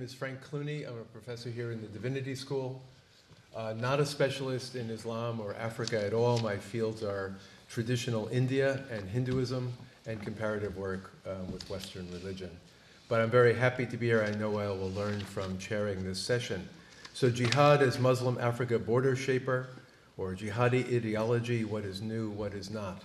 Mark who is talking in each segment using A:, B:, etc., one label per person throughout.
A: name is Frank Clooney. I'm a professor here in the Divinity School. Not a specialist in Islam or Africa at all. My fields are traditional India and Hinduism and comparative work with Western religion. But I'm very happy to be here. I know I will learn from chairing this session. So jihad as Muslim Africa border shaper, or jihadi ideology, what is new, what is not.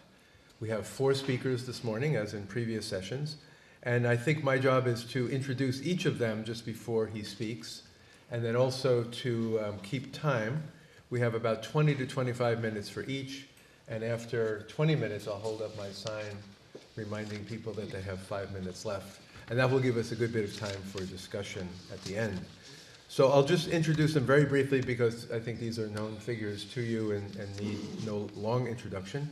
A: We have 4 speakers this morning, as in previous sessions. And I think my job is to introduce each of them just before he speaks, and then also to keep time. We have about 20 to 25 minutes for each, and after 20 minutes, I'll hold up my sign reminding people that they have 5 minutes left. And that will give us a good bit of time for discussion at the end. So I'll just introduce them very briefly because I think these are known figures to you and need no long introduction.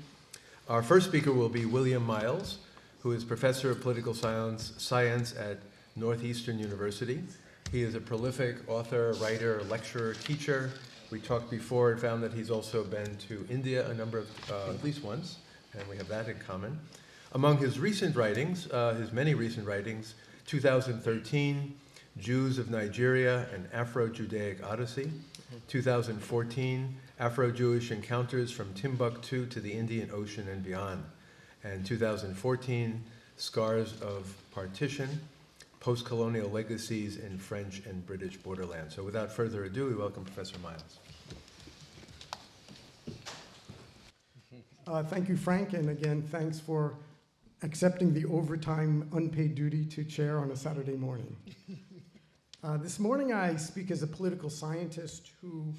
A: Our first speaker will be William Miles, who is professor of political science at Northeastern University. He is a prolific author, writer, lecturer, teacher. We talked before and found that he's also been to India a number of, at least once, and we have that in common. Among his recent writings, his many recent writings, 2013, Jews of Nigeria, an Afro-Judaic Odyssey, 2014, Afro-Jewish Encounters from Timbuktu to the Indian Ocean and Beyond, and 2014, Scars of Partition, Post-Colonial Legacies in French and British Borderland. So without further ado, we welcome Professor Miles.
B: Thank you, Frank, and again, thanks for accepting the overtime unpaid duty to chair on a Saturday morning. This morning I speak as a political scientist who,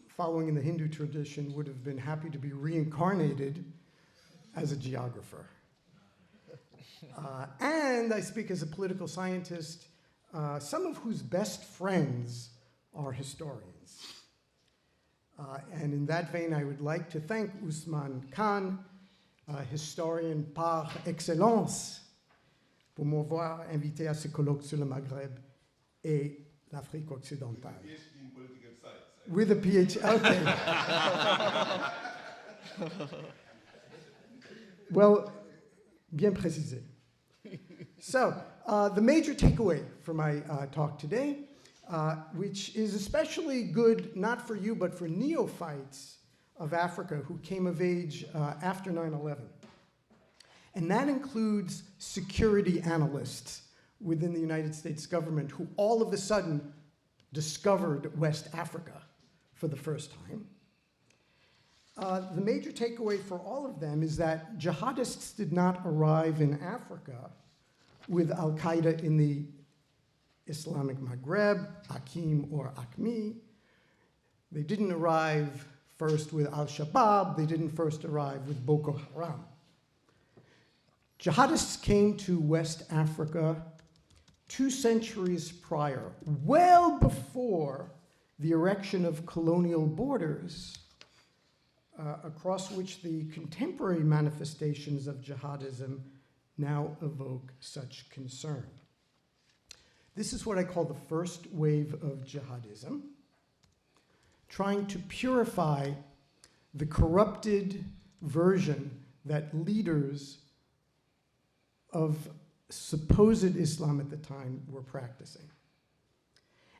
B: following in the Hindu tradition, would have been happy to be reincarnated as a geographer. And I speak as a political scientist, some of whose best friends are historians. And in that vein, I would like to thank Ousmane Khan, historien par excellence, pour m'avoir invité à ce colloque sur le Maghreb et l'Afrique occidentale. PhD in political science. With a PhD, okay. Well, bien précisé. So, the major takeaway for my talk today, which is especially good not for you, but for neophytes of Africa who came of age after 9/11. And that includes security analysts within the United States government who all of a sudden discovered West Africa for the first time. The major takeaway for all of them is that jihadists did not arrive in Africa with Al-Qaeda in the Islamic Maghreb, Akim or Acme. They didn't arrive first with Al-Shabaab. They didn't first arrive with Boko Haram. Jihadists came to West Africa 2 centuries prior, well before the erection of colonial borders across which the contemporary manifestations of jihadism now evoke such concern. This is what I call the first wave of jihadism, trying to purify the corrupted version that leaders of supposed Islam at the time were practicing.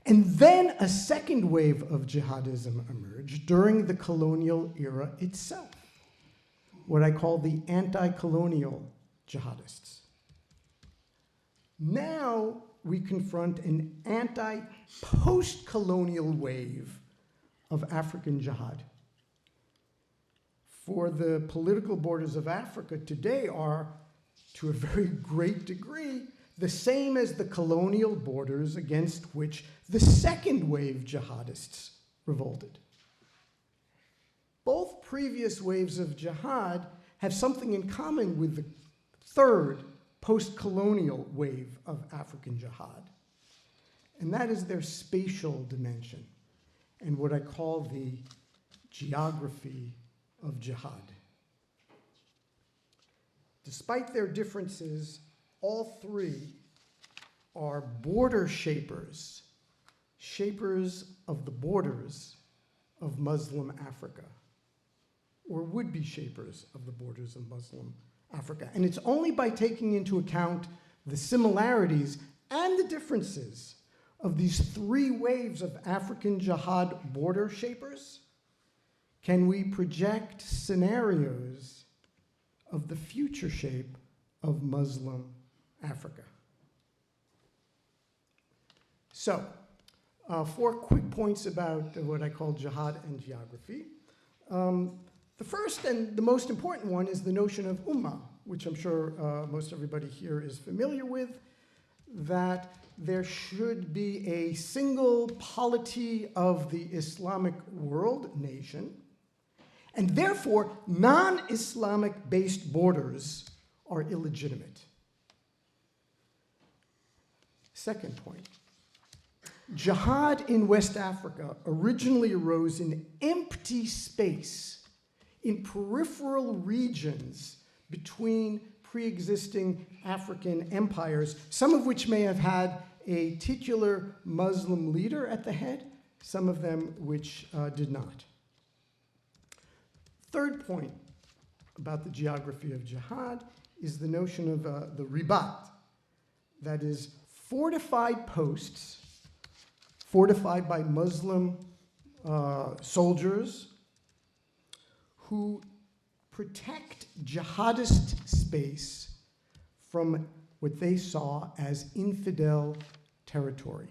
B: And then a second wave of jihadism emerged during the colonial era itself, what I call the anti-colonial jihadists. Now we confront an anti-post-colonial wave of African jihad. For the political borders of Africa today are, to a very great degree, the same as the colonial borders against which the second wave jihadists revolted. Both previous waves of jihad have something in common with the third post-colonial wave of African jihad, and that is their spatial dimension and what I call the geography of jihad. Despite their differences, all 3 are border shapers, shapers of the borders of Muslim Africa, or would-be shapers of the borders of Muslim Africa. And it's only by taking into account the similarities and the differences of these three waves of African jihad border shapers, can we project scenarios of the future shape of Muslim Africa? So, 4 quick points about what I call jihad and geography. The first and the most important one is the notion of ummah, which I'm sure most everybody here is familiar with, that there should be a single polity of the Islamic world nation, and therefore non-Islamic based borders are illegitimate. Second point. Jihad in West Africa originally arose in empty space in peripheral regions between pre-existing African empires, some of which may have had a titular Muslim leader at the head, some of them which did not. Third point about the geography of jihad is the notion of the ribat, that is, fortified posts fortified by Muslim soldiers who protect jihadist space from what they saw as infidel territory.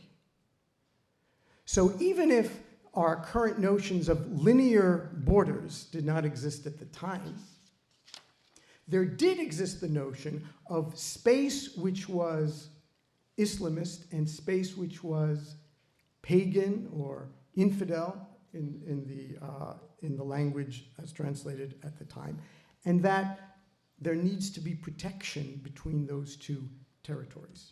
B: So even if our current notions of linear borders did not exist at the time, there did exist the notion of space which was Islamist and space which was pagan or infidel in the language as translated at the time, and that there needs to be protection between those two territories.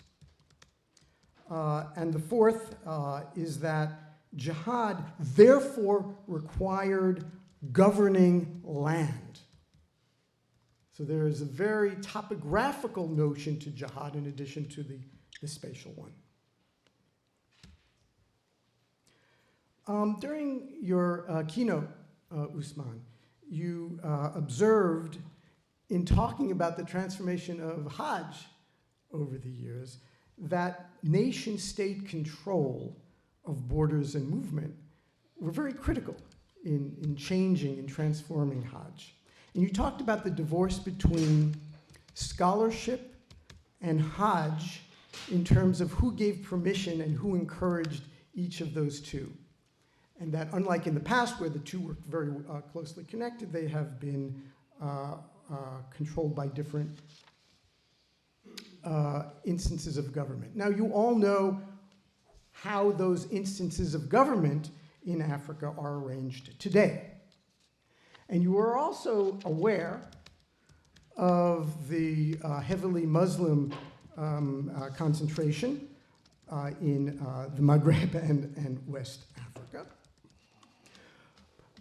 B: And the fourth is that jihad therefore required governing land. So there is a very topographical notion to jihad in addition to the spatial one. During your keynote, Usman, you observed in talking about the transformation of Hajj over the years that nation-state control of borders and movement were very critical in changing and transforming Hajj. And you talked about the divorce between scholarship and Hajj in terms of who gave permission and who encouraged each of those two. And that unlike in the past where the two were very closely connected, they have been controlled by different instances of government. Now you all know how those instances of government in Africa are arranged today. And you are also aware of the heavily Muslim concentration in the Maghreb and West Africa.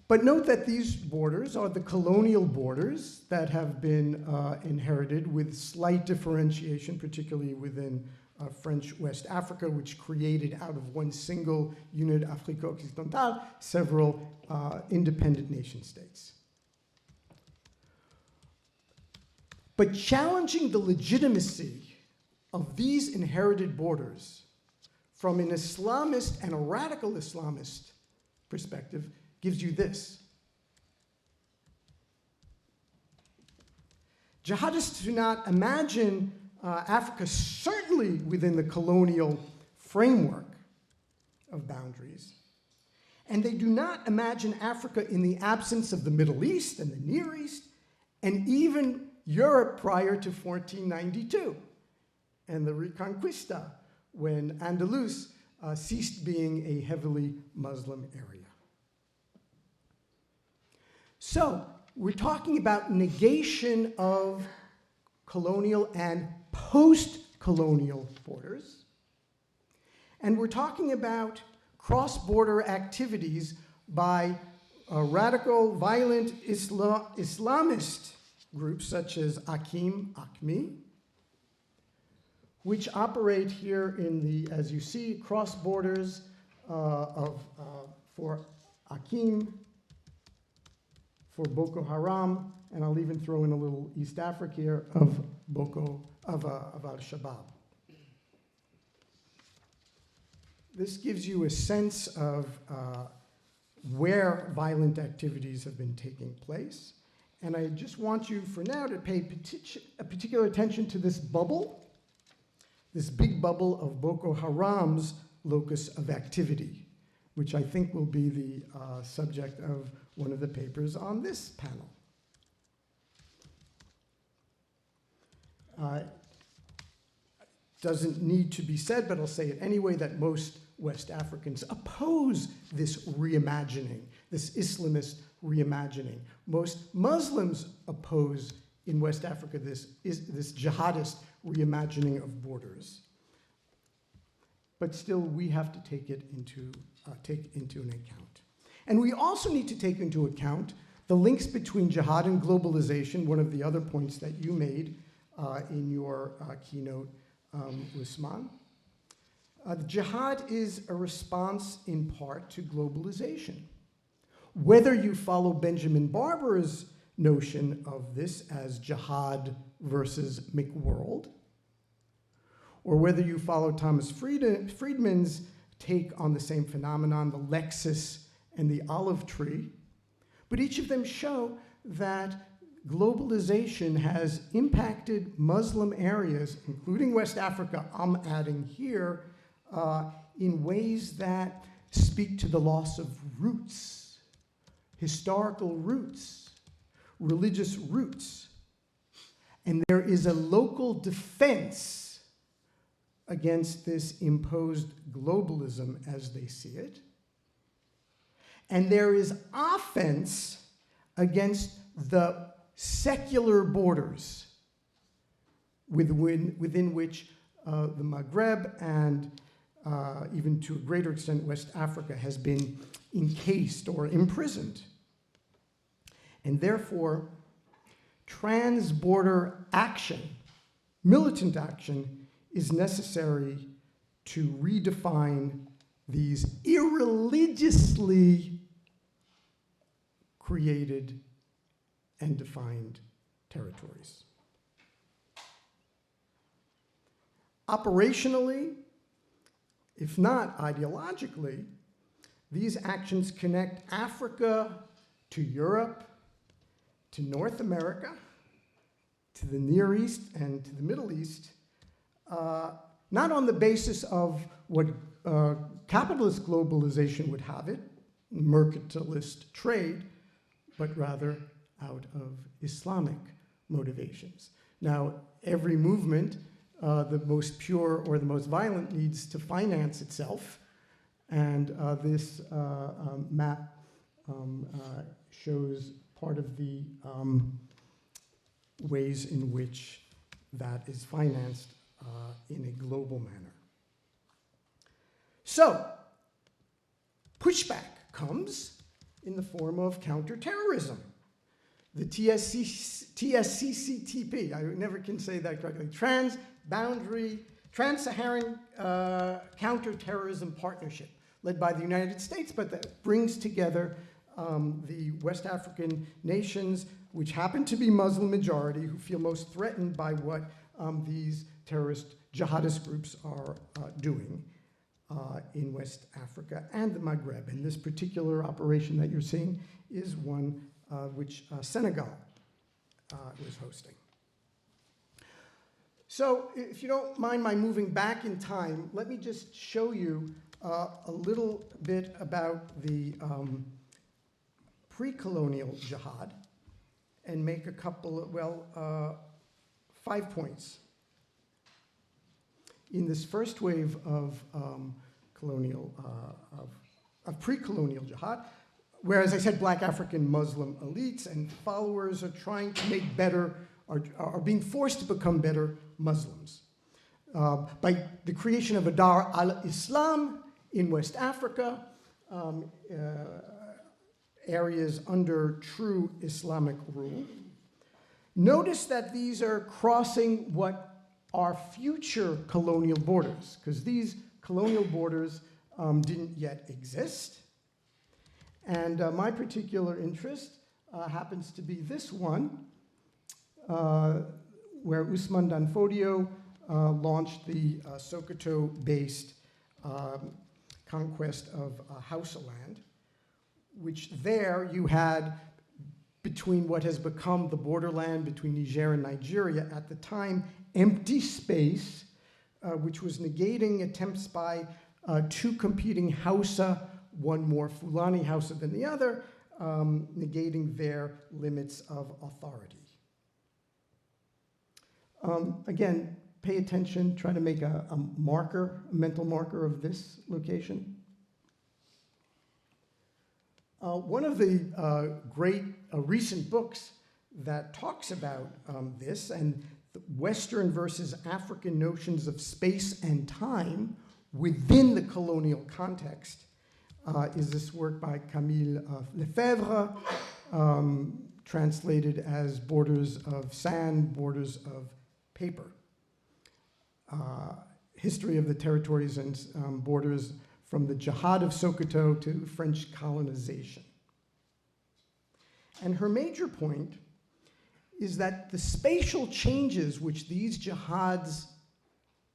B: But note that these borders are the colonial borders that have been inherited with slight differentiation, particularly within French West Africa, which created out of one single unit, Afrique Occidentale, several independent nation states. But challenging the legitimacy of these inherited borders from an Islamist and a radical Islamist perspective gives you this. Jihadists do not imagine Africa certainly within the colonial framework of boundaries. And they do not imagine Africa in the absence of the Middle East and the Near East, and even Europe prior to 1492 and the Reconquista, when Andalus ceased being a heavily Muslim area. So we're talking about negation of colonial and post-colonial borders. And we're talking about cross-border activities by radical, violent Islamist groups such as AQMI, which operate here in the, as you see, cross borders for AQMI, for Boko Haram, and I'll even throw in a little East Africa here of Al-Shabaab. This gives you a sense of where violent activities have been taking place. And I just want you for now to pay particular attention to this bubble, this big bubble of Boko Haram's locus of activity, which I think will be the subject of one of the papers on this panel. Doesn't need to be said, but I'll say it anyway, that most West Africans oppose this reimagining, this Islamist reimagining. Most Muslims oppose in West Africa this jihadist reimagining of borders. But still, we have to take it into an account. And we also need to take into account the links between jihad and globalization, one of the other points that you made in your keynote, Usman. Jihad is a response in part to globalization. Whether you follow Benjamin Barber's notion of this as jihad versus McWorld, or whether you follow Thomas Friedman's take on the same phenomenon, the Lexus and the olive tree, but each of them show that globalization has impacted Muslim areas, including West Africa, I'm adding here, in ways that speak to the loss of roots, historical roots, religious roots. And there is a local defense against this imposed globalism as they see it. And there is offense against the secular borders within which the Maghreb and even to a greater extent West Africa has been encased or imprisoned. And therefore, trans-border action, militant action, is necessary to redefine these irreligiously created and defined territories. Operationally, if not ideologically, these actions connect Africa to Europe, to North America, to the Near East and to the Middle East, not on the basis of what capitalist globalization would have it, mercantilist trade, but rather out of Islamic motivations. Now, every movement, the most pure or the most violent, needs to finance itself, and this map shows part of the ways in which that is financed in a global manner. So, pushback comes in the form of counterterrorism. The TSCCTP, I never can say that correctly, Trans-Saharan Counterterrorism Partnership, led by the United States, but that brings together the West African nations, which happen to be Muslim majority, who feel most threatened by what these terrorist jihadist groups are doing in West Africa and the Maghreb. And this particular operation that you're seeing is one which Senegal was hosting. So if you don't mind my moving back in time, let me just show you a little bit about the pre-colonial jihad and make a couple of, 5 points. In this first wave of pre-colonial jihad, where, as I said, black African Muslim elites and followers are trying to make better, are being forced to become better Muslims. By the creation of a Dar al-Islam in West Africa, areas under true Islamic rule. Notice that these are crossing what are future colonial borders, because these colonial borders didn't yet exist. And my particular interest happens to be this one, where Ousmane Danfodio launched the Sokoto-based conquest of Hausaland, which there you had between what has become the borderland between Niger and Nigeria, at the time, empty space, which was negating attempts by two competing Hausa, one more Fulani Hausa than the other, negating their limits of authority. Again, pay attention, try to make a marker, a mental marker of this location. One of the great recent books that talks about this and the Western versus African notions of space and time within the colonial context is this work by Camille Lefebvre, translated as Borders of Sand, Borders of Paper. History of the territories and borders from the Jihad of Sokoto to French colonization. And her major point is that the spatial changes which these jihads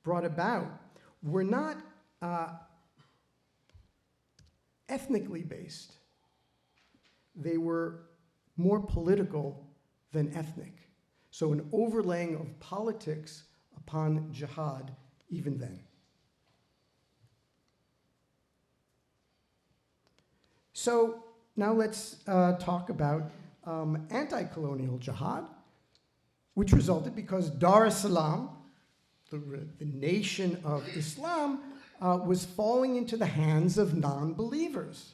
B: brought about were not ethnically based. They were more political than ethnic. So an overlaying of politics upon jihad even then. So now let's talk about anti-colonial jihad, which resulted because Dar es Salaam, the nation of Islam, was falling into the hands of non-believers.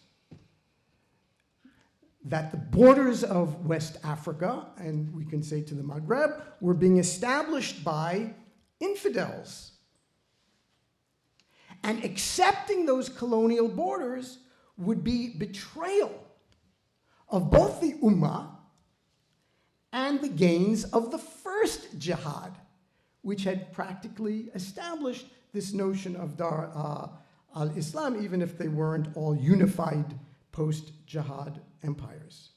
B: That the borders of West Africa, and we can say to the Maghreb, were being established by infidels. And accepting those colonial borders would be betrayal of both the Ummah and the gains of the first jihad, which had practically established this notion of Dar al-Islam, even if they weren't all unified post-jihad empires.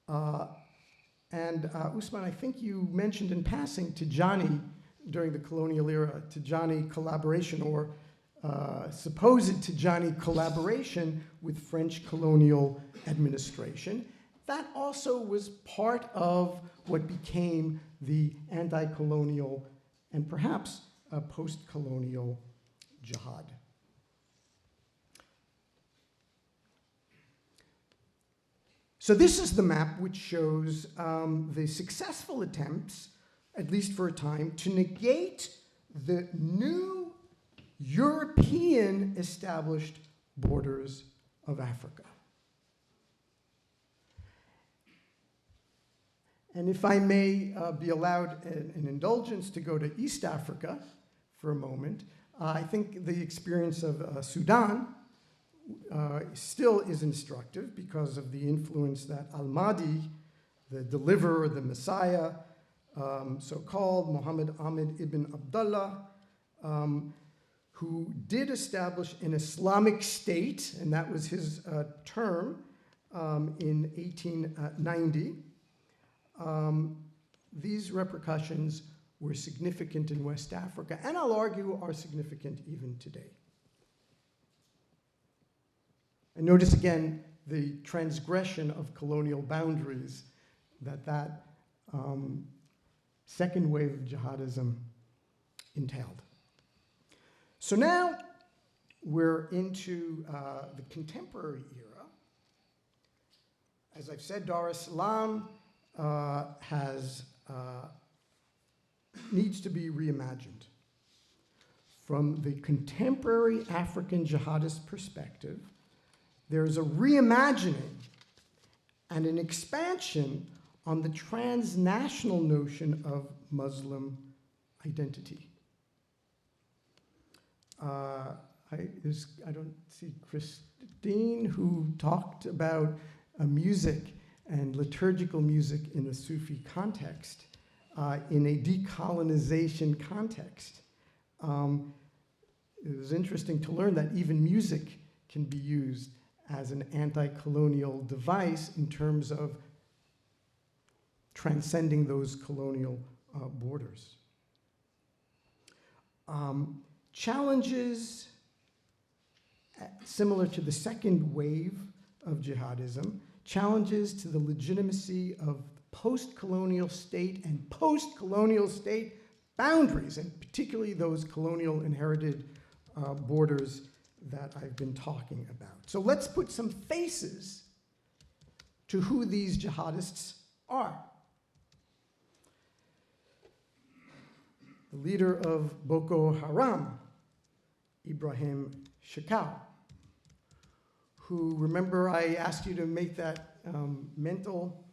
B: Usman, I think you mentioned in passing Tijani during the colonial era, Tijani collaboration or supposed Tijani collaboration with French colonial administration. That also was part of what became the anti-colonial and perhaps post-colonial jihad. So this is the map which shows the successful attempts, at least for a time, to negate the new European established borders of Africa. And if I may be allowed an indulgence to go to East Africa for a moment, I think the experience of Sudan still is instructive because of the influence that Al-Mahdi, the deliverer, the Messiah, so-called Muhammad Ahmed ibn Abdullah, who did establish an Islamic state, and that was his term in 1890. These repercussions were significant in West Africa, and I'll argue are significant even today. And notice again the transgression of colonial boundaries that second wave of jihadism entailed. So now we're into the contemporary era. As I've said, Dar es Salaam needs to be reimagined. From the contemporary African jihadist perspective, there's a reimagining and an expansion on the transnational notion of Muslim identity. I don't see Christine, who talked about music and liturgical music in the Sufi context, in a decolonization context. It was interesting to learn that even music can be used as an anti-colonial device in terms of transcending those colonial borders. Challenges similar to the second wave of jihadism, challenges to the legitimacy of post-colonial state and post-colonial state boundaries, and particularly those colonial inherited borders that I've been talking about. So let's put some faces to who these jihadists are. The leader of Boko Haram, Ibrahim Shekau, who, remember I asked you to make that mental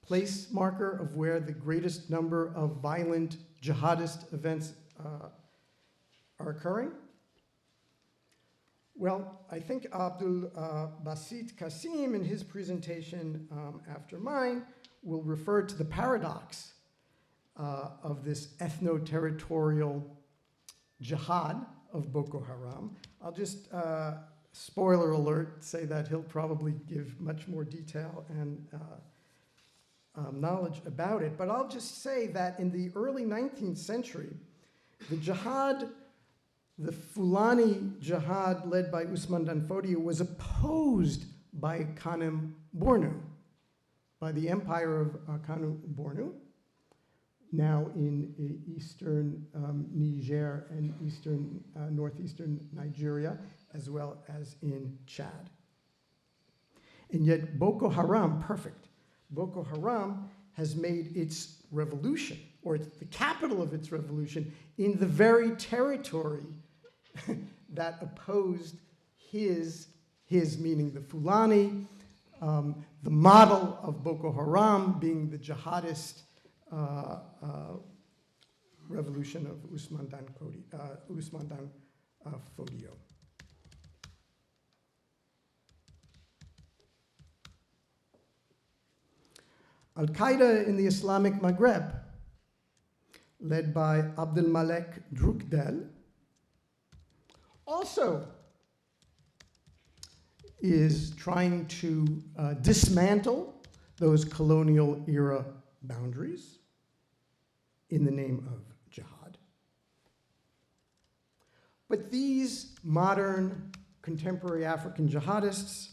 B: place marker of where the greatest number of violent jihadist events are occurring? Well, I think Abdulbasit Kassim in his presentation after mine will refer to the paradox of this ethno-territorial jihad of Boko Haram. I'll just, spoiler alert, say that he'll probably give much more detail and knowledge about it, but I'll just say that in the early 19th century, the jihad, the Fulani jihad led by Usman Dan Fodio, was opposed by Kanem Bornu, by the empire of Kanem Bornu, now in eastern Niger and northeastern Nigeria, as well as in Chad. And yet Boko Haram, perfect. Boko Haram has made its revolution, or the capital of its revolution, in the very territory that opposed his meaning the Fulani, the model of Boko Haram being the jihadist revolution of Usman Dan Fodio. Al-Qaeda in the Islamic Maghreb, led by Abdelmalek Drukdel, also is trying to dismantle those colonial era boundaries in the name of jihad. But these modern, contemporary African jihadists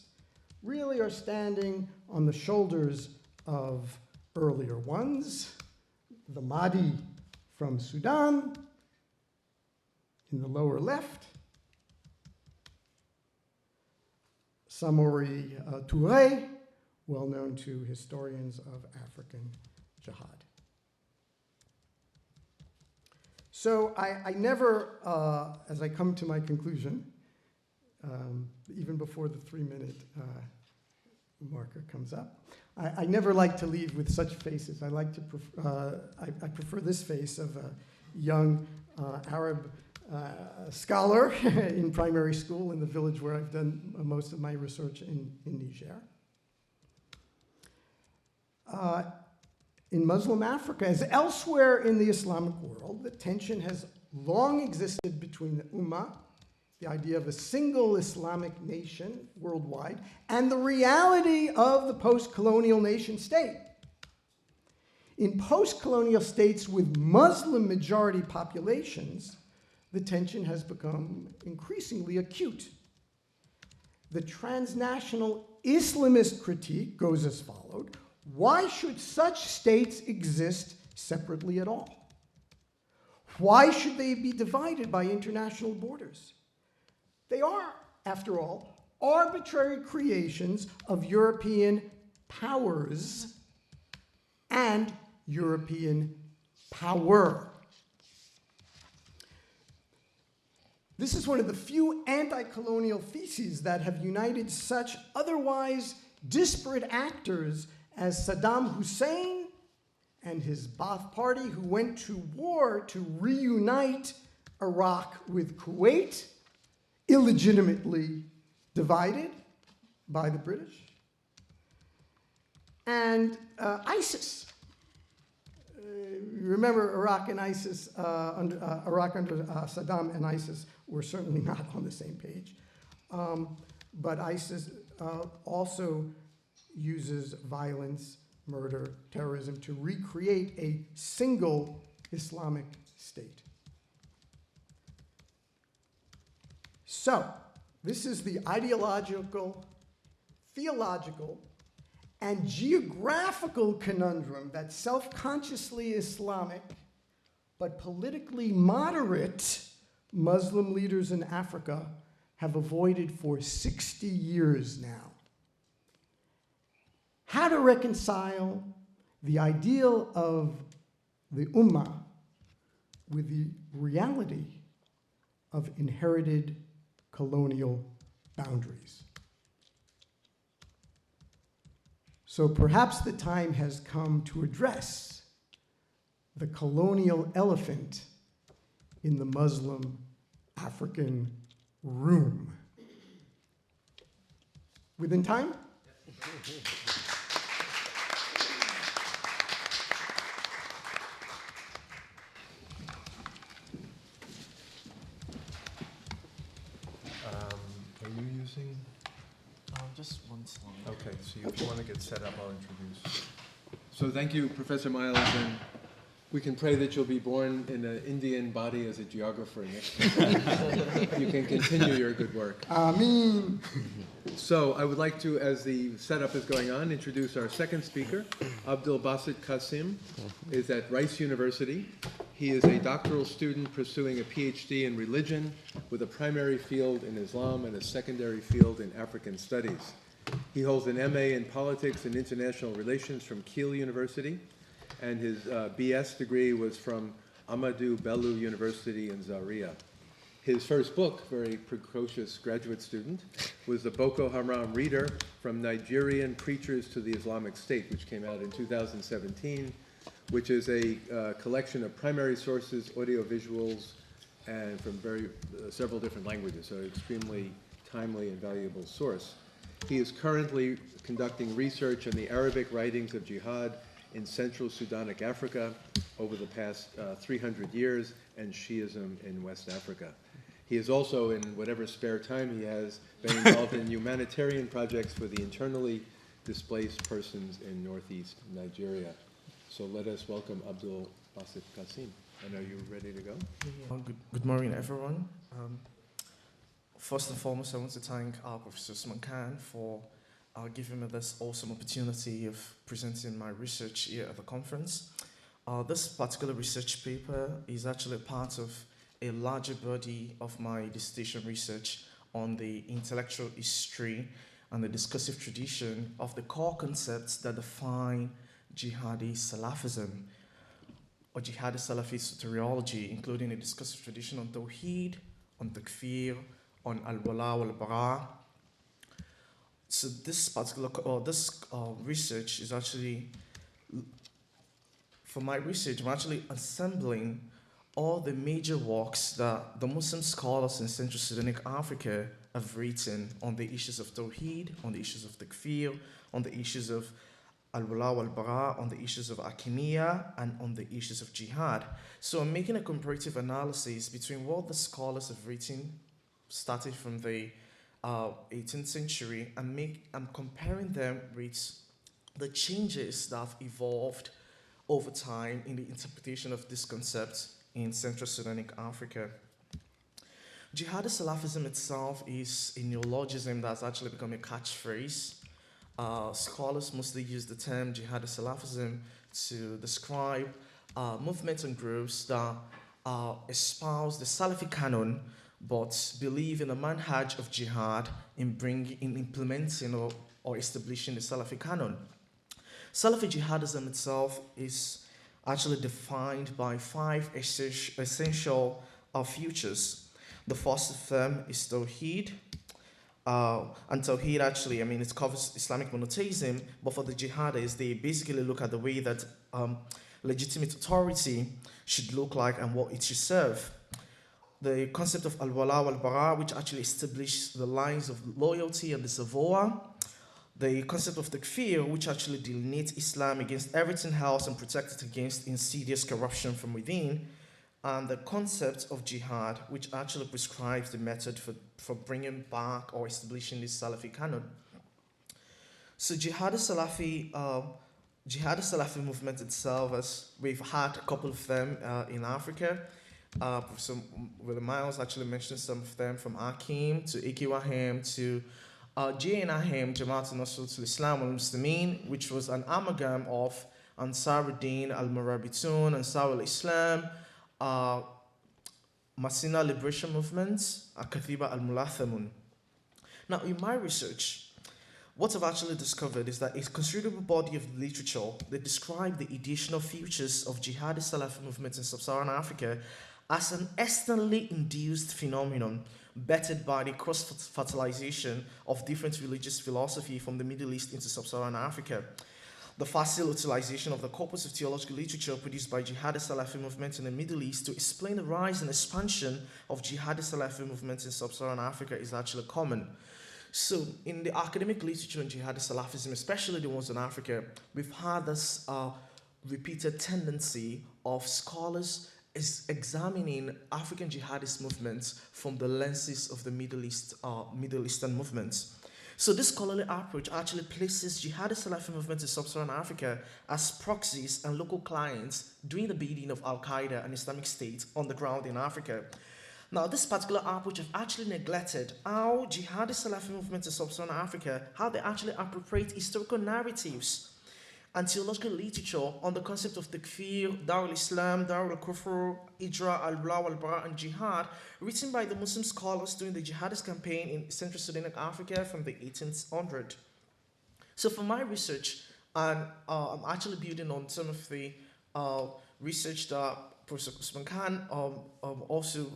B: really are standing on the shoulders of earlier ones, the Mahdi from Sudan in the lower left, Samori Touré, well known to historians of African jihad. So I never, as I come to my conclusion, even before the 3-minute marker comes up, I never like to leave with such faces. I prefer this face of a young Arab scholar in primary school in the village where I've done most of my research in Niger. In Muslim Africa, as elsewhere in the Islamic world, the tension has long existed between the Ummah, the idea of a single Islamic nation worldwide, and the reality of the post-colonial nation state. In post-colonial states with Muslim majority populations, the tension has become increasingly acute. The transnational Islamist critique goes as followed: why should such states exist separately at all? Why should they be divided by international borders? They are, after all, arbitrary creations of European powers and European power. This is one of the few anti-colonial theses that have united such otherwise disparate actors as Saddam Hussein and his Ba'ath Party, who went to war to reunite Iraq with Kuwait, illegitimately divided by the British, and ISIS. Remember, Iraq and ISIS, Iraq under Saddam and ISIS were certainly not on the same page. But ISIS also uses violence, murder, terrorism to recreate a single Islamic state. So, This is the ideological, theological, and geographical conundrum that self-consciously Islamic but politically moderate Muslim leaders in Africa have avoided for 60 years now. How to reconcile the ideal of the Ummah with the reality of inherited colonial boundaries. So perhaps the time has come to address the colonial elephant in the Muslim African room. Within time?
A: Are you using?
C: Just one slide.
A: Okay, so if you want to get set up, I'll introduce. So thank you, Professor Miles, and we can pray that you'll be born in an Indian body as a geographer next time. You can continue your good work.
B: Ameen.
A: So I would like to, as the setup is going on, introduce our second speaker. Abdulbasit Kassim is at Rice University. He is a doctoral student pursuing a PhD in religion with a primary field in Islam and a secondary field in African studies. He holds an MA in politics and international relations from Kiel University, and his BS degree was from Ahmadu Bello University in Zaria. His first book, very precocious graduate student, was The Boko Haram Reader, From Nigerian Preachers to the Islamic State, which came out in 2017, which is a collection of primary sources, audiovisuals, and from several different languages, so an extremely timely and valuable source. He is currently conducting research on the Arabic writings of jihad in Central Sudanic Africa over the past 300 years, and Shiism in West Africa. He is also, in whatever spare time he has, been involved in humanitarian projects for the internally displaced persons in northeast Nigeria. So let us welcome Abdulbasit Kassim. And are you ready to go?
C: Good morning, everyone. First and foremost, I want to thank Professor Usman Khan for giving me this awesome opportunity of presenting my research here at the conference. This particular research paper is actually part of a larger body of my dissertation research on the intellectual history and the discursive tradition of the core concepts that define Jihadi Salafism, or Jihadi Salafi soteriology, including a discursive tradition on Tawheed, on Takfīr, on Al-Wala wal-Bara. So this particular, research is actually, for my research, I'm actually assembling all the major works that the Muslim scholars in Central Sudanic Africa have written on the issues of Tawheed, on the issues of Takfīr, on the issues of Al-Wala wal-Bara, on the issues of Hakimiyya, and on the issues of Jihad. So I'm making a comparative analysis between what the scholars have written, starting from the 18th century, and I'm comparing them with the changes that have evolved over time in the interpretation of this concept in Central Sudanic Africa. Jihadi Salafism itself is a neologism that's actually become a catchphrase. Scholars mostly use the term Jihadi Salafism to describe movements and groups that espouse the Salafi canon but believe in the manhaj of jihad in implementing or establishing the Salafi canon. Salafi jihadism itself is actually defined by 5 essential features. The first of them is Tawheed. And Tawheed actually, it covers Islamic monotheism, but for the jihadists, they basically look at the way that legitimate authority should look like and what it should serve. The concept of Al-Wala wal-Bara, which actually establishes the lines of loyalty and disavour. The concept of Takfīr, which actually delineates Islam against everything else and protects it against insidious corruption from within. And the concept of jihad, which actually prescribes the method for bringing back or establishing this Salafi canon. So Jihadi Salafi movement itself, as we've had a couple of them in Africa, Professor Willie Miles actually mentioned some of them, from Akim to Ikiwahim to JNAHIM, Jamaat Nasratul Islam wal Muslimin, which was an amalgam of Ansaruddin al-Murabitun, Ansar al-Islam, Masina Liberation Movement, Kathiba al-Mulathamun. Now, in my research, what I've actually discovered is that a considerable body of literature that describe the ideational futures of Jihadi Salafi movements in sub-Saharan Africa as an externally induced phenomenon bettered by the cross-fertilization of different religious philosophy from the Middle East into sub-Saharan Africa. The facile utilization of the corpus of theological literature produced by Jihadi Salafi movements in the Middle East to explain the rise and expansion of Jihadi Salafi movements in sub-Saharan Africa is actually common. So, in the academic literature on Jihadi Salafism, especially the ones in Africa, we've had this repeated tendency of scholars examining African jihadist movements from the lenses of the Middle Eastern movements. So this scholarly approach actually places Jihadi Salafi movements in sub-Saharan Africa as proxies and local clients doing the bidding of Al-Qaeda and Islamic State on the ground in Africa. Now, this particular approach have actually neglected how Jihadi Salafi movements in sub-Saharan Africa, how they actually appropriate historical narratives and theological literature on the concept of Takfīr, Darul Islam, Darul Kufr, Ijra, Al-Wala al-Bara, and Jihad, written by the Muslim scholars during the jihadist campaign in Central Sudan, Africa from the 1800s. So for my research, and I'm actually building on some of the research that Professor Usman Khan also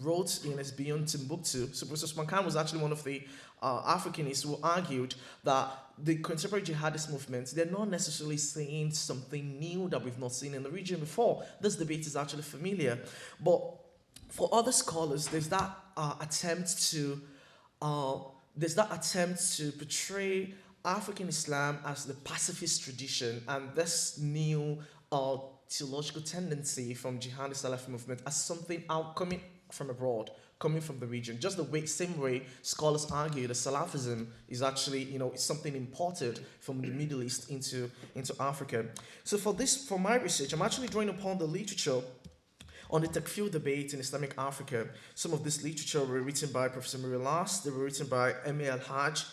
C: wrote in his Beyond Timbuktu. So Professor Usman Khan was actually one of the Africanists who argued that the contemporary jihadist movements, they're not necessarily saying something new that we've not seen in the region before. This debate is actually familiar. But for other scholars, there's that attempt to portray African Islam as the pacifist tradition, and this new theological tendency from Jihadi Salafi movement as something coming from abroad, coming from the region. Just the same way scholars argue that Salafism is actually, it's something imported from the Middle East into Africa. So for my research, I'm actually drawing upon the literature on the Takfīr debate in Islamic Africa. Some of this literature were written by Professor Muriel Last, they were written by M.A. Al-Hajj,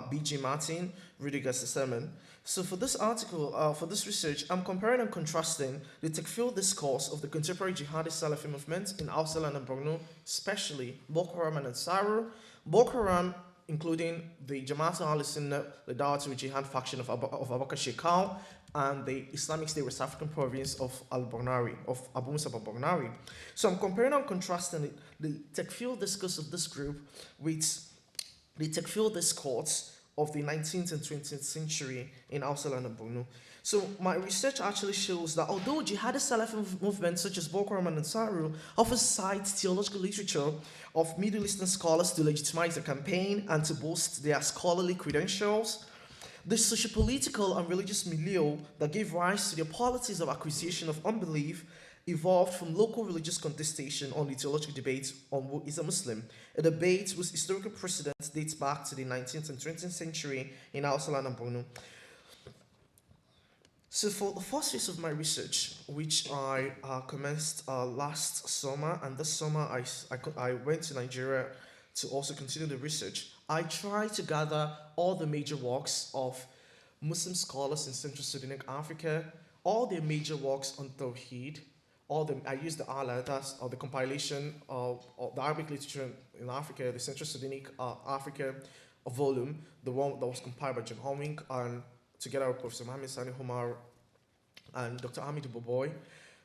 C: B.G. Martin, Rudiger Sesemen. So for this article, for this research, I'm comparing and contrasting the Takfīr discourse of the contemporary Jihadi Salafi movement in Hausaland and Bornu, especially Boukhars and Ansar. Boukhars, including the Jamaat al-Sunnah, the Dawah Jihad faction of Abubakar Shekau, and the Islamic State West African province of Al-Barnari, of Abu Musab al-Barnari. So I'm comparing and contrasting the Takfīr discourse of this group with the Takfīr discourse of the 19th and 20th century in Hausaland and Bornu. So my research actually shows that although Jihadi Salafi movements such as Boukhars and Ansar often cite theological literature of Middle Eastern scholars to legitimize the campaign and to boast their scholarly credentials, the sociopolitical and religious milieu that gave rise to the policies of acquisition of unbelief evolved from local religious contestation on the theological debate on who is a Muslim, a debate whose historical precedent dates back to the 19th and 20th century in Hausaland and Bornu. So for the first phase of my research, which I commenced last summer, and this summer I went to Nigeria to also continue the research, I tried to gather all the major works of Muslim scholars in Central Sudan, Africa, all their major works on Tawheed. I used the letters or the compilation of the Arabic literature in Africa, the Central Sudanic Africa volume, the one that was compiled by Jim Homing, and together with Professor Mohammed Sani Humar and Dr. Ahmed Boboy.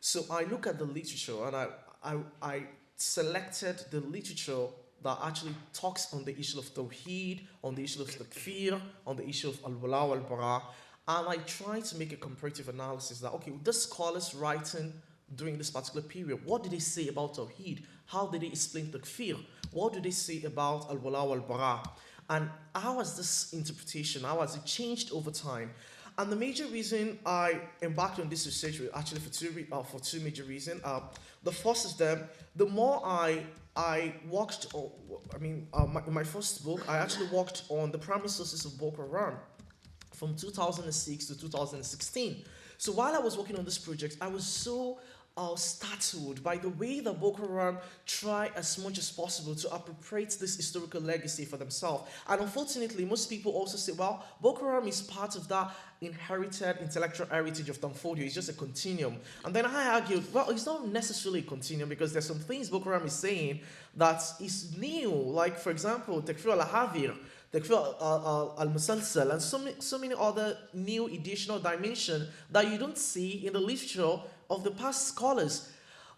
C: So I look at the literature and I selected the literature that actually talks on the issue of Tawheed, on the issue of Takfīr, on the issue of Al-Wala al-Bara, and I try to make a comparative analysis that, okay, the scholars writing during this particular period, what did they say about Tawheed? How did they explain Takfīr? What do they say about Al-Wala al-Bara? And how has this interpretation, how has it changed over time? And the major reason I embarked on this research was actually for two major reasons. The first is that the more I worked, in my first book, I actually worked on the primary sources of Boko Haram from 2006 to 2016. So while I was working on this project, I was so startled by the way the Boko Haram try as much as possible to appropriate this historical legacy for themselves. And unfortunately, most people also say, well, Boko Haram is part of that inherited intellectual heritage of Danfodio. It's just a continuum. And then I argued, well, it's not necessarily a continuum because there's some things Boko Haram is saying that is new. Like, for example, Takfīr al-Havir, Takfīr al-Musalsal, and so many other new additional dimensions that you don't see in the literature of the past scholars.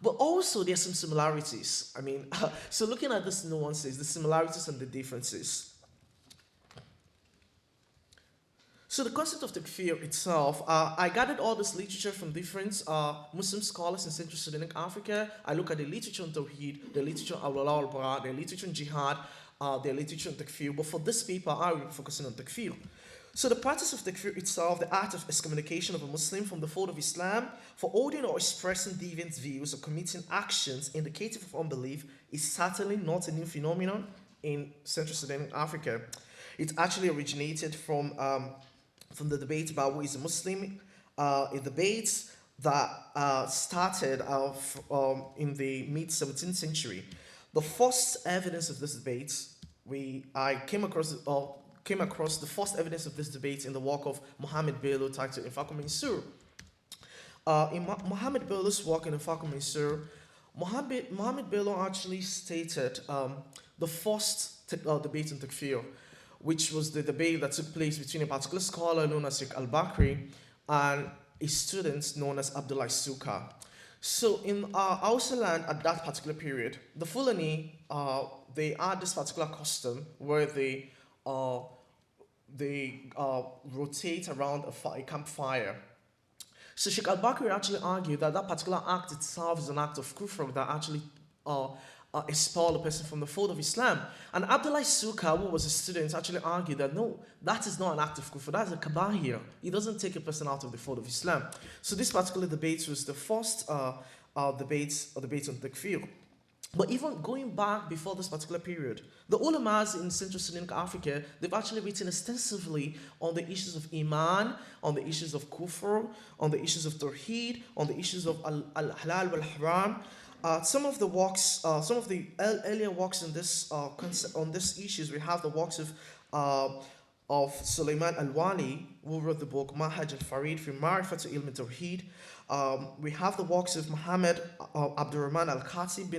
C: But also there's some similarities. I mean, so looking at these nuances, the similarities and the differences. So the concept of takfir itself, I gathered all this literature from different Muslim scholars in Central Sudan Africa. I look at the literature on Tawheed, the literature on al-Bara, the literature on Jihad, the literature on takfir. But for this paper, I will be focusing on takfir. So the practice of takfir itself, the act of excommunication of a Muslim from the fold of Islam for holding or expressing deviant views or committing actions indicative of unbelief, is certainly not a new phenomenon in Central Sudan Africa. It actually originated from the debate about who is a Muslim, a debate that started in the mid-17th century. The first evidence of this debate, I came across the first evidence of this debate in the work of Mohammed Bello titled Infaqu Mansur. In Mohammed Bello's work in Infaqu Mansur, Mohammed Bello actually stated the first debate on takfir, which was the debate that took place between a particular scholar known as Sheikh Al-Bakri and a student known as Abdulbasit. So in Hausaland at that particular period, the Fulani, they had this particular custom where they rotate around a campfire. So Sheikh Al-Bakri actually argued that that particular act itself is an act of kufr that actually expel a person from the fold of Islam. And Abdulbasit, who was a student, actually argued that no, that is not an act of kufr, that is a kabahir. It doesn't take a person out of the fold of Islam. So this particular debate was the first debate on takfir. But even going back before this particular period, the ulamas in Central Sudan Africa, they've actually written extensively on the issues of Iman, on the issues of kufr, on the issues of Tawheed, on the issues of al-halal wal-haram. Some of the works, some of the earlier works on this issues, we have the works of Sulaiman Al-Wali, who wrote the book Mahaj al-Farid fi Ma'rifat Ilm Tawheed. We have the works of Muhammad Abdurrahman Al-Khatib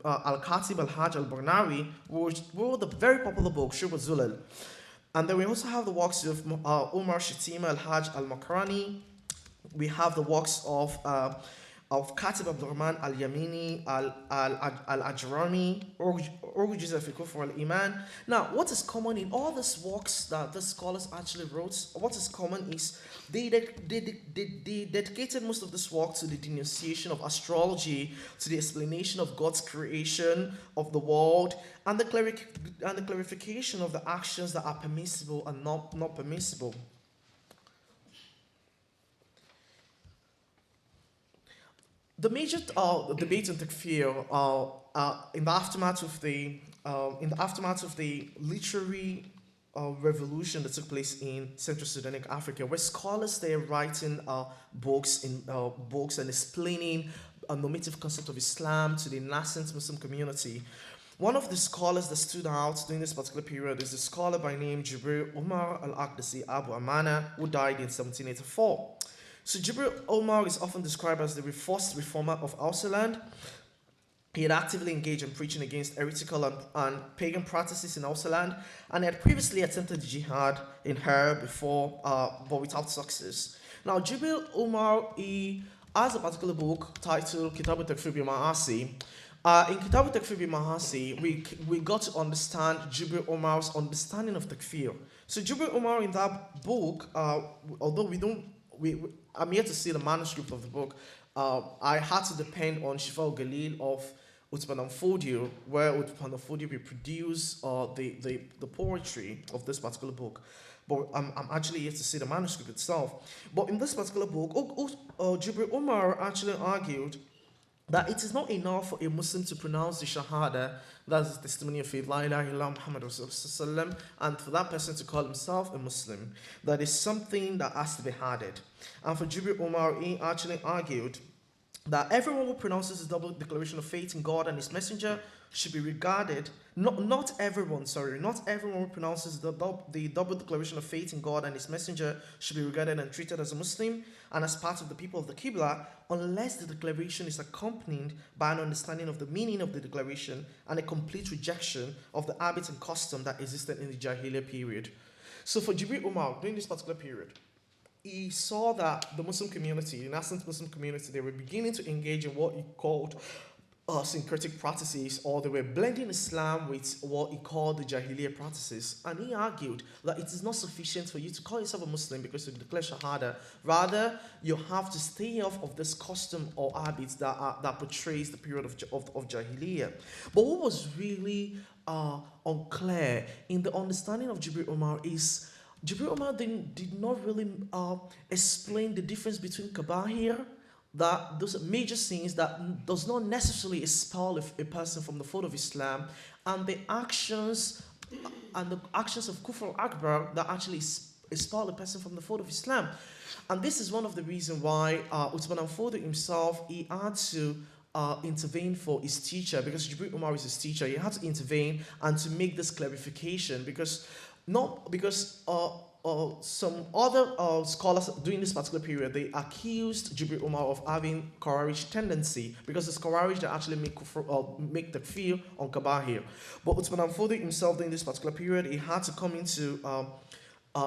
C: Al-Hajj Al-Barnawi, who wrote the very popular book Shub al-Zulal. And then we also have the works of Umar Shatima Al-Hajj Al-Makrani. We have the works of Khatib Abdurrahman Al-Yamini Al-Ajrami, Urujuz al-Kufr al-Iman. Now, what is common in all these works that the scholars actually wrote, what is common is they dedicated most of this work to the denunciation of astrology, to the explanation of God's creation of the world, and the clarification of the actions that are permissible and not permissible. The major debate on takfir in the aftermath of the literary revolution that took place in Central Sudan Africa, where scholars they are writing books and explaining a normative concept of Islam to the nascent Muslim community. One of the scholars that stood out during this particular period is a scholar by name Jibril Umar Al-Aqdasi Abu Amana, who died in 1784. So Jibril Omar is often described as the first reformer of Hausaland. He had actively engaged in preaching against heretical and pagan practices in Hausaland, and he had previously attempted jihad in her before, but without success. Now, Jibril Omar, he has a particular book titled Kitabu Takfir bi Mahasi. In Kitabu Takfir bi Mahasi, we got to understand Jibril Omar's understanding of takfir. So Jibril Omar in that book, although I'm yet to see the manuscript of the book. I had to depend on Shifa al-Galil of Uthman Fodio, where Uthman Fodio reproduced the poetry of this particular book. But I'm actually yet to see the manuscript itself. But in this particular book, Jibril Umar actually argued that it is not enough for a Muslim to pronounce the Shahada, that's the testimony of faith, La ilaha illallah Muhammad Rasulullah, and for that person to call himself a Muslim. That is something that has to be added. And for Jibril Umar, he actually argued that everyone who pronounces the double declaration of faith in God and His Messenger should be regarded, not everyone who pronounces the double declaration of faith in God and His Messenger should be regarded and treated as a Muslim and as part of the people of the Qibla, unless the declaration is accompanied by an understanding of the meaning of the declaration and a complete rejection of the habits and custom that existed in the Jahiliyyah period. So for Jibril Umar, during this particular period, he saw that the Muslim community, the nascent Muslim community, they were beginning to engage in what he called syncretic practices, or they were blending Islam with what he called the Jahiliyyah practices. And he argued that it is not sufficient for you to call yourself a Muslim because you declare Shahada. Rather, you have to stay off of this custom or habits that portrays the period of Jahiliyyah. But what was really unclear in the understanding of Jibril Umar is Jibril Umar did not really explain the difference between Kabahir, that those major sins that does not necessarily expel a person from the fold of Islam, and the actions of Kufr Akbar that actually expel a person from the fold of Islam. And this is one of the reasons why Uthman al-Fodi himself, he had to intervene for his teacher, because Jibril Umar is his teacher. He had to intervene and to make this clarification, because some other scholars during this particular period, they accused Jibril Umar of having Khawarij tendency, because it's Khawarij that actually make Takfīr on Kabahir. But Uthman al-Fodi himself during this particular period, he had to come into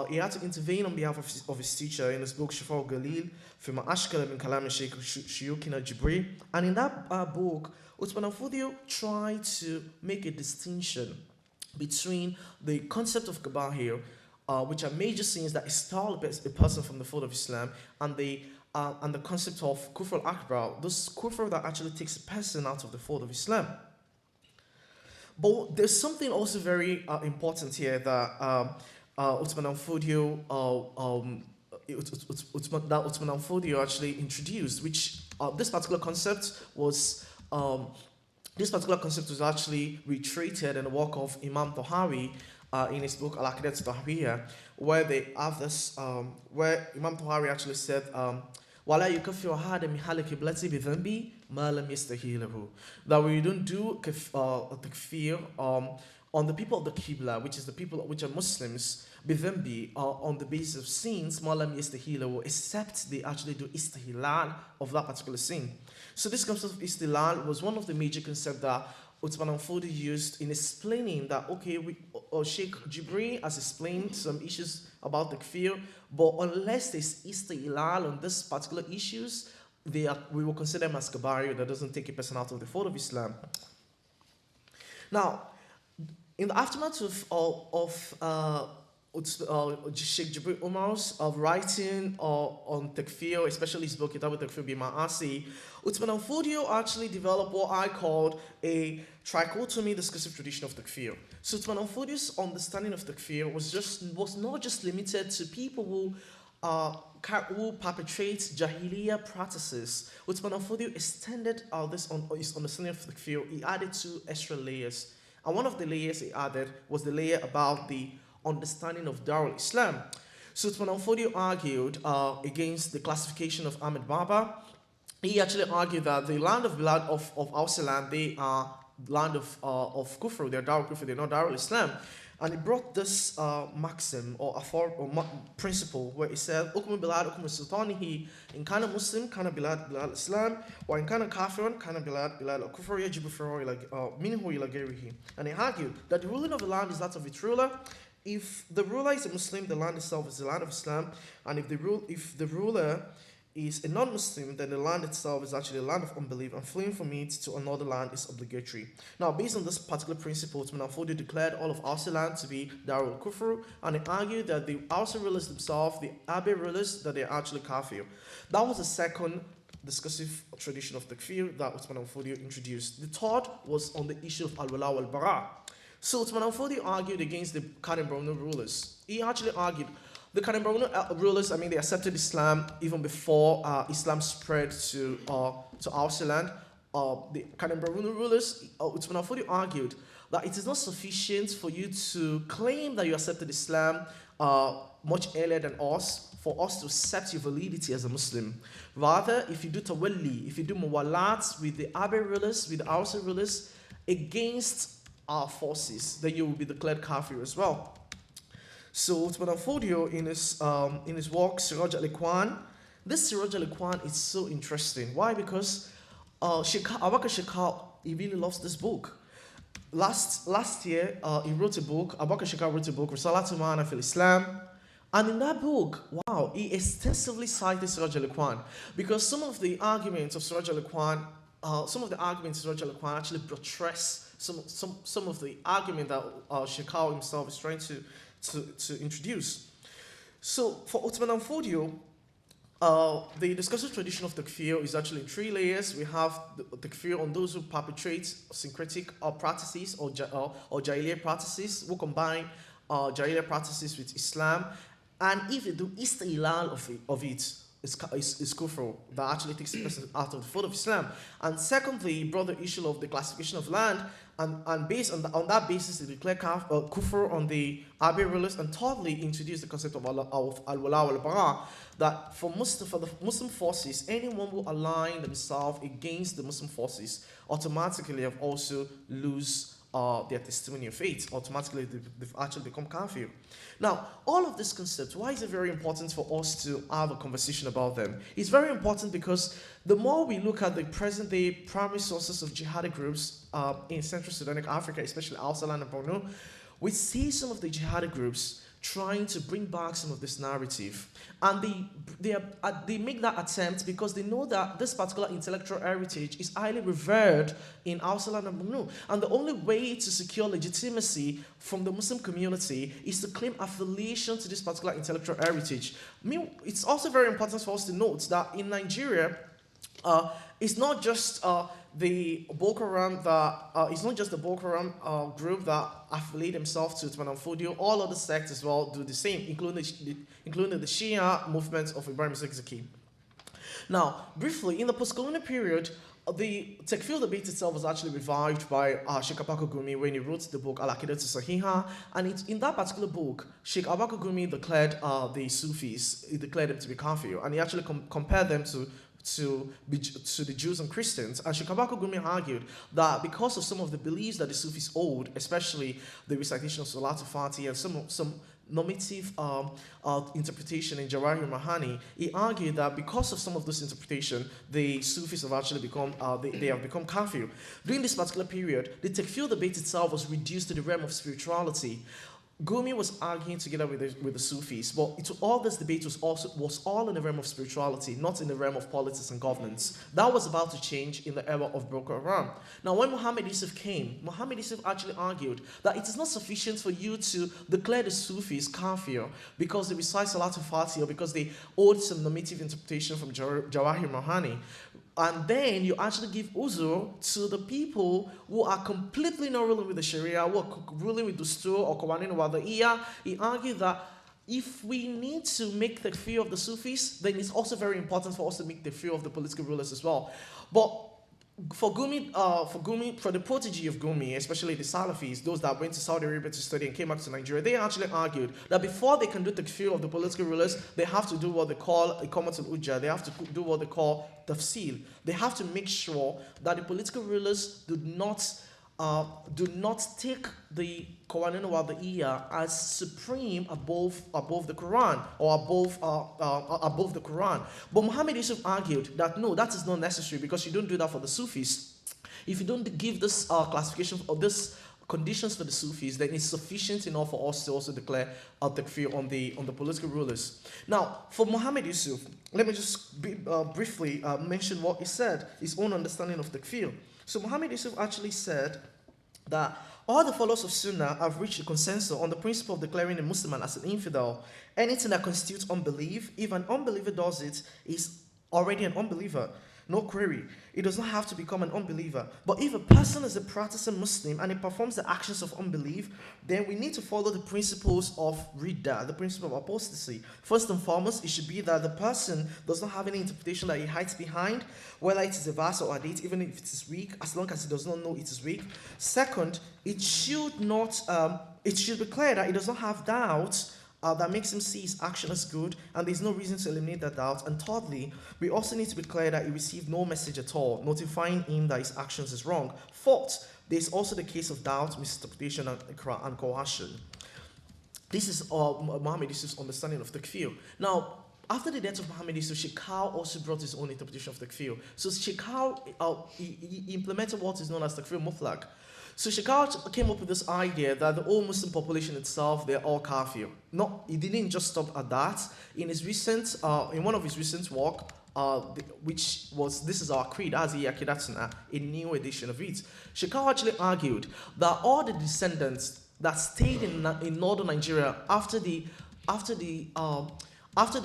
C: he had to intervene on behalf of his teacher in his book Shifa al-Galil Fima Ashkala min Kalam Shaykh Shuyukina Jibril. And in that book, Uthman al-Fodi tried to make a distinction between the concept of Kabahir, which are major sins that expel a person from the fold of Islam, and the concept of Kufr al-Akbar, this Kufr that actually takes a person out of the fold of Islam. But there's something also very important here that Uthman al-Fodi actually introduced, which this particular concept was actually reiterated in the work of Imam Tahawi in his book Al-Aqidat Tahawiyya, where they have this, where Imam Tahawi actually said, وَلَا يُكَفِّرُ هَذَا مِنْ حَالِ قِبْلَتِي بِذَنْبِ مَا لَمْ يَسْتَحِيلَهُ, that we don't do takfir on the people of the Qibla, which is the people which are Muslims, بِذَنْبِ, on the basis of sins, مَا لَمْ يَسْتَحِيلَهُ, except they actually do istihilal of that particular sin. So this concept of istihilal was one of the major concepts that Uthman al-Fodi used in explaining that, okay, Sheikh Jibril has explained some issues about takfir, but unless there's istihilal on these particular issues, we will consider them as kabari, that doesn't take a person out of the fold of Islam. Now, in the aftermath of Sheikh Jibril Umar's writing on takfir, especially his book Kitab al-Takfir bi Ma'asi, Uthman al-Fodi actually developed what I called a trichotomy discursive tradition of takfir. So Uthman al-Fodi's understanding of takfir was not just limited to people who perpetrate Jahiliyyah practices. Uthman al-Fodi extended his understanding of takfir. He added 2 extra layers. And one of the layers he added was the layer about the understanding of Darul Islam. So Uthman al-Fodi argued against the classification of Ahmed Baba. He actually argued that the land of Bilad of Hausaland, they are land of Kufr, they're Darul Kufr, they're not Darul Islam. And he brought this maxim or principle where he said, Ukmu Bilad, Ukmu Sultanihi, in kana Muslim, kana Bilad, Bilad Islam, or in kana Kafiran, kana Bilad, Bilad Kufr, yajibu firari, minhu ila ghairihi. And he argued that the ruling of the land is that of its ruler. If the ruler is a Muslim, the land itself is the land of Islam, and if the ruler is a non-Muslim, then the land itself is actually a land of unbelief, and fleeing from it to another land is obligatory. Now, based on this particular principle, Uthman al-Fodi declared all of Hausaland to be Darul Kufr, and he argued that the Hausa rulers themselves, the Abe rulers, that they are actually kafir. That was the second discursive tradition of takfir that Uthman al-Fodi introduced. The third was on the issue of al-wala wal-bara. So Uthman al-Fodi argued against the Khan Bornu rulers. He actually argued the Khan Bornu rulers, they accepted Islam even before Islam spread to Hausaland. The Khan Bornu rulers, Uthman al-Fodi argued that it is not sufficient for you to claim that you accepted Islam much earlier than us for us to accept your validity as a Muslim. Rather, if you do tawalli, if you do muwalat with the Arab rulers, with the Hausa rulers, against our forces, then you will be declared kafir as well. So Uthman al-Fodio in his work Siraj al-Ikhwan, this Siraj al-Ikhwan is so interesting. Why? Because Abubakar Shekau, he really loves this book. Last year, he wrote a book, Abubakar Shekau wrote a book, Risalatu Ma'ana fil Islam. And in that book, wow, he extensively cited Siraj al-Ikhwan, because some of the arguments of Siraj al-Ikhwan, actually buttress some of the argument that Shekau himself is trying to introduce. So for Uthman al-Fodio, the discursive tradition of Takfīr is actually in 3 layers. We have the Takfīr on those who perpetrate syncretic practices or Jahiliyyah practices, who combine Jahiliyyah practices with Islam. And if they do istilal of it, it's kufr, that actually takes the person out of the fold of Islam. And secondly, he brought the issue of the classification of land, and based on that basis, they declare kufr on the Arab rulers. And thirdly, introduced the concept of al-wala wal-bara, that for the Muslim forces, anyone who align themselves against the Muslim forces automatically have also lose their testimony of faith. Automatically, they've actually become kafir. Now, all of these concepts, why is it very important for us to have a conversation about them? It's very important because the more we look at the present-day primary sources of jihadi groups in Central Sudanic Africa, especially Hausaland and Bornu, we see some of the jihadi groups trying to bring back some of this narrative. And they make that attempt because they know that this particular intellectual heritage is highly revered in Hausaland and Bornu. And the only way to secure legitimacy from the Muslim community is to claim affiliation to this particular intellectual heritage. I mean, it's also very important for us to note that in Nigeria, it's not just the Boukhars group that affiliate themselves to Uthman al-Fodio. All other sects as well do the same, including the Shia movement of Ibrahim Zakzaki. Now, briefly, in the post-colonial period, the Takfīr debate itself was actually revived by Sheikh Abubakar Gumi when he wrote the book Al-Aqidatu Sahiha. And in that particular book, Sheikh Abubakar Gumi declared the Sufis, he declared them to be kafir, and he actually compared them to the Jews and Christians. And Sheikh Abubakar Gumi argued that because of some of the beliefs that the Sufis hold, especially the recitation of Salatul Fatih and some normative interpretation in Jawahir Mahani, he argued that because of some of this interpretation, the Sufis have actually become they have become kafir. During this particular period, the Takfīr debate itself was reduced to the realm of spirituality. Gumi was arguing together with the Sufis, but all this debate was all in the realm of spirituality, not in the realm of politics and governance. That was about to change in the era of Boko Haram. Now, when Muhammad Yusuf came, Muhammad Yusuf actually argued that it is not sufficient for you to declare the Sufis kafir because they recite Salatul Fatih or because they hold some normative interpretation from Jawahir Mahani. And then you actually give uzur to the people who are completely not ruling with the Sharia, who are ruling with Dustur or Qawanin or Wada'iyah. He argued that if we need to make the fear of the Sufis, then it's also very important for us to make the fear of the political rulers as well. But for the protege of Gumi, especially the Salafis, those that went to Saudi Arabia to study and came back to Nigeria, they actually argued that before they can do the fear of the political rulers, they have to do what they call Iqamat al-Hujjah. They have to do what they call tafsil. They have to make sure that the political rulers do not take the Qawanin Wada'iyah as supreme above the Quran or above the Quran. But Muhammad Yusuf argued that no, that is not necessary because you don't do that for the Sufis. If you don't give this classification of this conditions for the Sufis, then it's sufficient enough for us to also declare al-Takfīr on the political rulers. Now, for Muhammad Yusuf, let me just briefly mention what he said, his own understanding of Takfīr. So Muhammad Yusuf actually said that all the followers of Sunnah have reached a consensus on the principle of declaring a Muslim as an infidel. Anything that constitutes unbelief, if an unbeliever does it, is already an unbeliever. No query. It does not have to become an unbeliever. But if a person is a practicing Muslim and he performs the actions of unbelief, then we need to follow the principles of Ridda, the principle of apostasy. First and foremost, it should be that the person does not have any interpretation that he hides behind, whether it is a verse or a hadith, even if it is weak, as long as he does not know it is weak. Second, it should be clear that he does not have doubts that makes him see his action as good, and there's no reason to eliminate that doubt. And thirdly, we also need to be clear that he received no message at all, notifying him that his actions is wrong. Fourth, there's also the case of doubt, misinterpretation, and coercion. This is Muhammad Yusuf's understanding of Takfīr. Now, after the death of Muhammad Yusuf, Shekhar also brought his own interpretation of Takfīr. So Shekhar he implemented what is known as Takfīr Mutlaq. So Shekhar came up with this idea that the whole Muslim population itself, they're all kafir. No, he didn't just stop at that. In his recent, in one of his recent work, which was, this is our creed, Azi Yakidatsuna, a new edition of it, Shekhar actually argued that all the descendants that stayed in northern Nigeria after the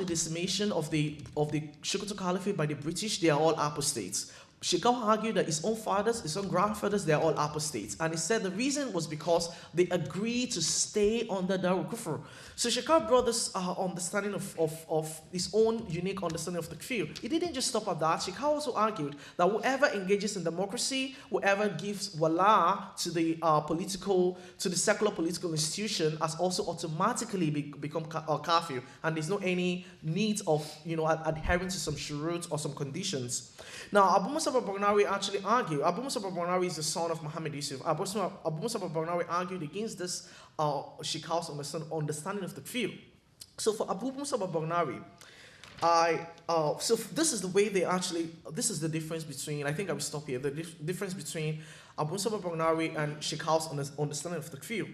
C: decimation of the Sokoto Caliphate by the British, they are all apostates. Shekhar argued that his own fathers, his own grandfathers, they are all apostates. And he said the reason was because they agreed to stay under Darul Kufr. So Shekhar brought this understanding of his own unique understanding of Takfīr. He didn't just stop at that. Shekhar also argued that whoever engages in democracy, whoever gives wala to the secular political institution, has also automatically become kafir. And there's no any need of adhering to some shurut or some conditions. Now, Abu Musab al-Barnawi actually argued, Abu Musab al-Barnawi is the son of Muhammad Yusuf. Abu Musab al-Barnawi argued against this Shekhar's understanding of Takfīr. So for Abu Musab al-Barnawi, so this is the way this is the difference between, I think I will stop here, the difference between Abu Musab al-Barnawi and Shekhar's understanding of Takfīr.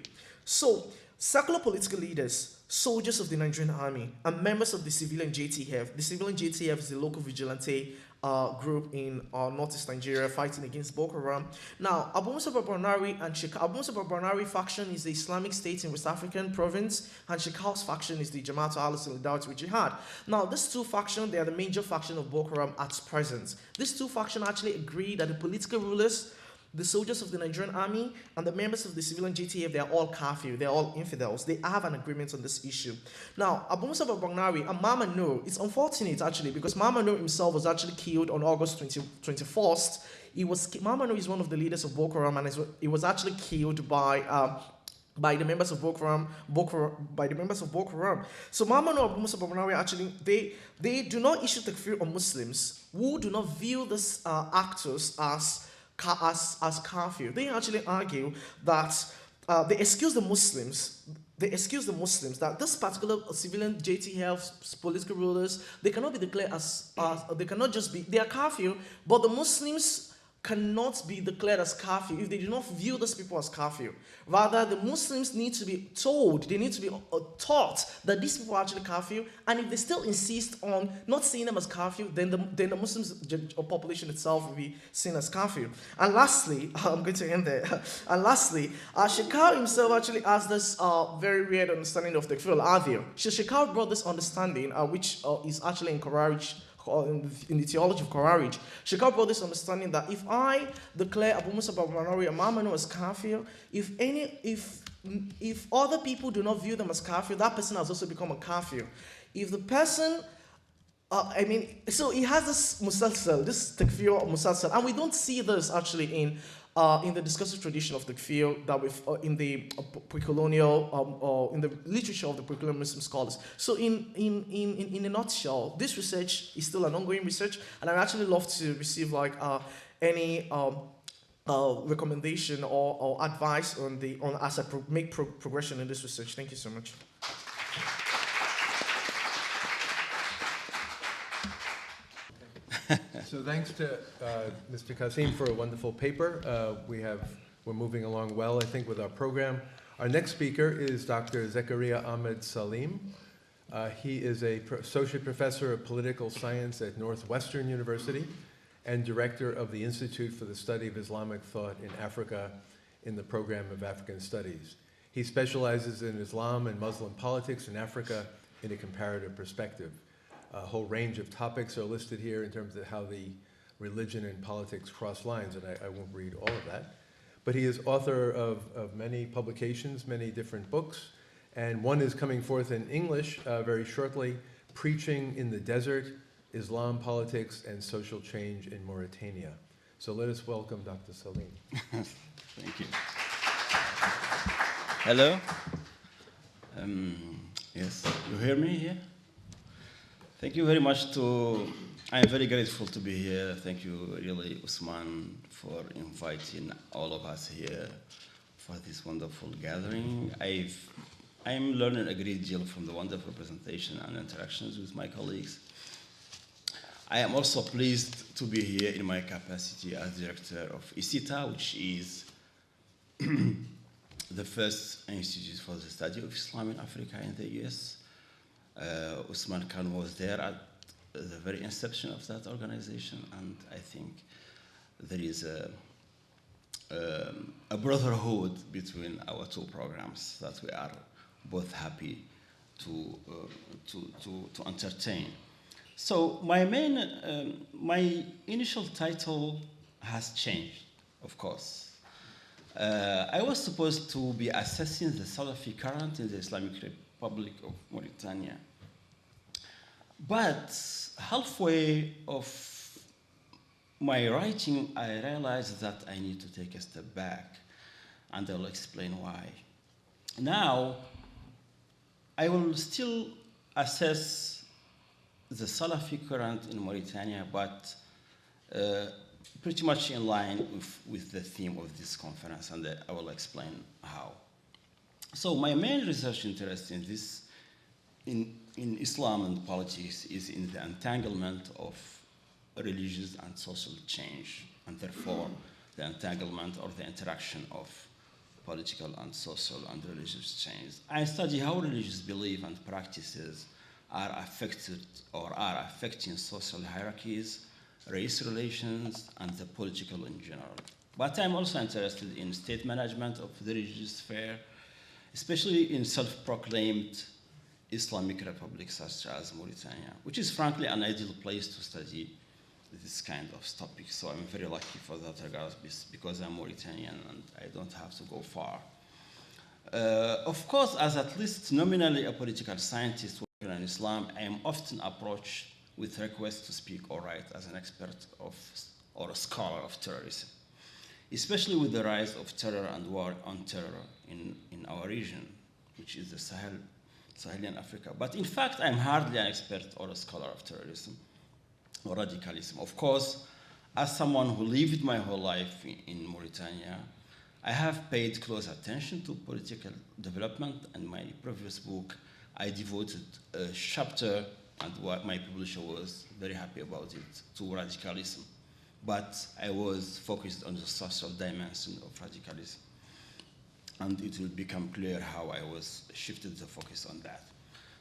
C: So, secular political leaders, soldiers of the Nigerian army, and members of the civilian JTF. The civilian JTF is the local vigilante group in Northeast Nigeria fighting against Boko Haram. Now, Abu Musab al-Barnawi and Abu Musab al-Barnawi faction is the Islamic State in West African province, and Shekhar's faction is the Jamaat al-Solidarity with Jihad. Now, these two factions, they are the major faction of Boko Haram at present. These two factions actually agree that the political rulers, the soldiers of the Nigerian army, and the members of the civilian JTF, they are all kafir, they are all infidels. They have an agreement on this issue. Now, Abu Musab al-Barnawi and Mama Noor, it's unfortunate actually, because Mama Noor himself was actually killed on August 21st. Mama Noor is one of the leaders of Boko Haram, and he was actually killed by the members of Boko Haram. So Mama Noor Abu Musab al-Barnawi actually, they do not issue takfir on Muslims who do not view these actors as kafir. They actually argue that they excuse the Muslims that this particular civilian JTF political rulers, they cannot be declared they are kafir, but the Muslims cannot be declared as kafir if they do not view these people as kafir. Rather, the Muslims need to be told, they need to be taught that these people are actually kafir, and if they still insist on not seeing them as kafir, then the Muslims population itself will be seen as kafir. And lastly, I'm going to end there. And lastly, Shekhar himself actually has this very weird understanding of takfir al-adhir. Shekhar brought this understanding, which is actually encouraged in the theology of Khawarij. Shekhar brought this understanding that if I declare Abu Musab al-Barnawi and Mama Noor as kafir, if other people do not view them as kafir, that person has also become a kafir. If the person, so he has this musalsal, this takfir musalsal, and we don't see this actually in the discursive tradition of takfir that in the pre-colonial, in the literature of the pre-colonial Muslim scholars. So in a nutshell, this research is still an ongoing research, and I'd actually love to receive any recommendation or advice as I make progression in this research. Thank you so much.
A: So thanks to Mr. Kassim for a wonderful paper. We're moving along well, I think, with our program. Our next speaker is Dr. Zekeria Ahmed Salem. He is an associate professor of political science at Northwestern University and director of the Institute for the Study of Islamic Thought in Africa in the program of African Studies. He specializes in Islam and Muslim politics in Africa in a comparative perspective. A whole range of topics are listed here in terms of how the religion and politics cross lines, and I won't read all of that. But he is author of many publications, many different books, and one is coming forth in English very shortly, Preaching in the Desert, Islam, Politics, and Social Change in Mauritania. So let us welcome Dr. Salem.
D: Thank you. Hello. Yes, you hear me here? Thank you very much I'm very grateful to be here. Thank you really, Usman, for inviting all of us here for this wonderful gathering. I'm learning a great deal from the wonderful presentation and interactions with my colleagues. I am also pleased to be here in my capacity as director of ISITA, which is the first institute for the study of Islam in Africa in the US. Usman Khan was there at the very inception of that organization, and I think there is a brotherhood between our two programs that we are both happy to entertain. So my initial title has changed, of course. I was supposed to be assessing the Salafi current in the Islamic Republic of Mauritania. But halfway of my writing, I realized that I need to take a step back, and I'll explain why. Now, I will still assess the Salafi current in Mauritania, but pretty much in line with the theme of this conference, and I will explain how. So my main research interest in this, in Islam and politics, is in the entanglement of religious and social change, and therefore the entanglement or the interaction of political and social and religious change. I study how religious belief and practices are affected or are affecting social hierarchies, race relations, and the political in general. But I'm also interested in state management of the religious sphere, especially in self-proclaimed Islamic republics such as Mauritania, which is frankly an ideal place to study this kind of topic. So I'm very lucky for that regard because I'm Mauritanian and I don't have to go far. Of course, as at least nominally a political scientist working on Islam, I am often approached with requests to speak or write as an expert or a scholar of terrorism, especially with the rise of terror and war on terror in our region, which is the Sahelian Africa. But in fact, I'm hardly an expert or a scholar of terrorism or radicalism. Of course, as someone who lived my whole life in Mauritania, I have paid close attention to political development, and my previous book, I devoted a chapter, and what my publisher was very happy about it, to radicalism. But I was focused on the social dimension of radicalism. And it will become clear how I was shifted the focus on that.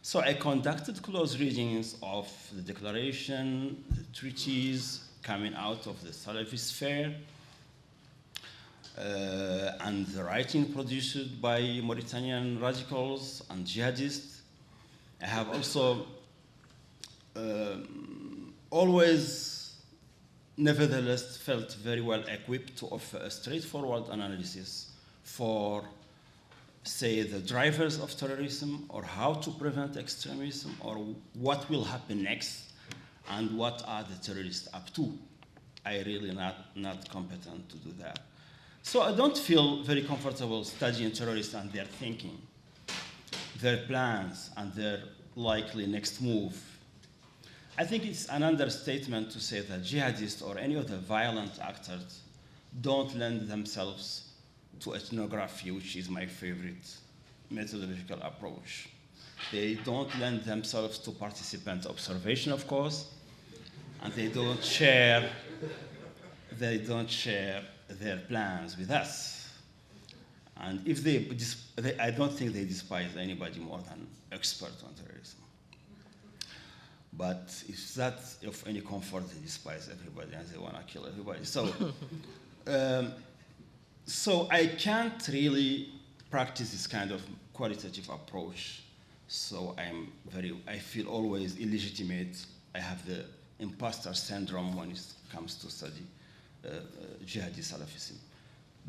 D: So I conducted close readings of the declaration, the treaties coming out of the Salafi sphere, and the writing produced by Mauritanian radicals and jihadists. I have also always, nevertheless, felt very well equipped to offer a straightforward analysis for, say, the drivers of terrorism, or how to prevent extremism, or what will happen next, and what are the terrorists up to. I really not competent to do that. So I don't feel very comfortable studying terrorists and their thinking, their plans, and their likely next move. I think it's an understatement to say that jihadists or any other violent actors don't lend themselves to ethnography, which is my favorite methodological approach. They don't lend themselves to participant observation, of course, and they don't share their plans with us. And if I don't think they despise anybody more than experts on terrorism. But if that's of any comfort, they despise everybody and they want to kill everybody. So I can't really practice this kind of qualitative approach. So I feel always illegitimate. I have the imposter syndrome when it comes to study Jihadi Salafism.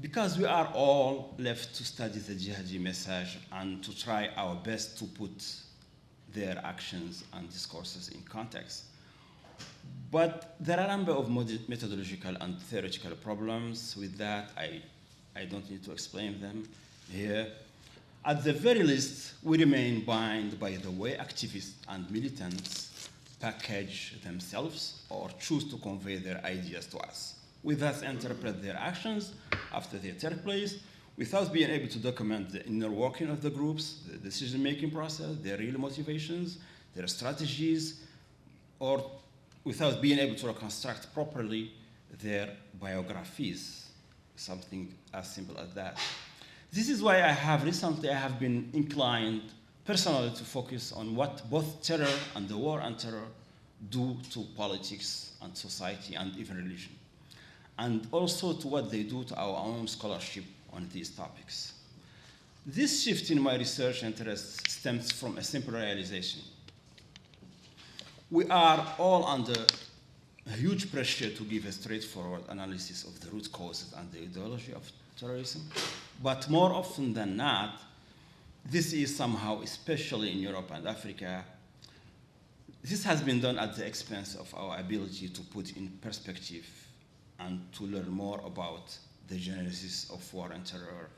D: Because we are all left to study the jihadi message and to try our best to put their actions and discourses in context. But there are a number of methodological and theoretical problems with that. I don't need to explain them here. At the very least, we remain bound by the way activists and militants package themselves or choose to convey their ideas to us. We thus interpret their actions after they take place without being able to document the inner working of the groups, the decision-making process, their real motivations, their strategies, or without being able to reconstruct properly their biographies, something as simple as that. This is why recently I have been inclined personally to focus on what both terror and the war on terror do to politics and society and even religion, and also to what they do to our own scholarship on these topics. This shift in my research interest stems from a simple realization. We are all under a huge pressure to give a straightforward analysis of the root causes and the ideology of terrorism, but more often than not, this is somehow, especially in Europe and Africa, this has been done at the expense of our ability to put in perspective and to learn more about the genesis of war and terror,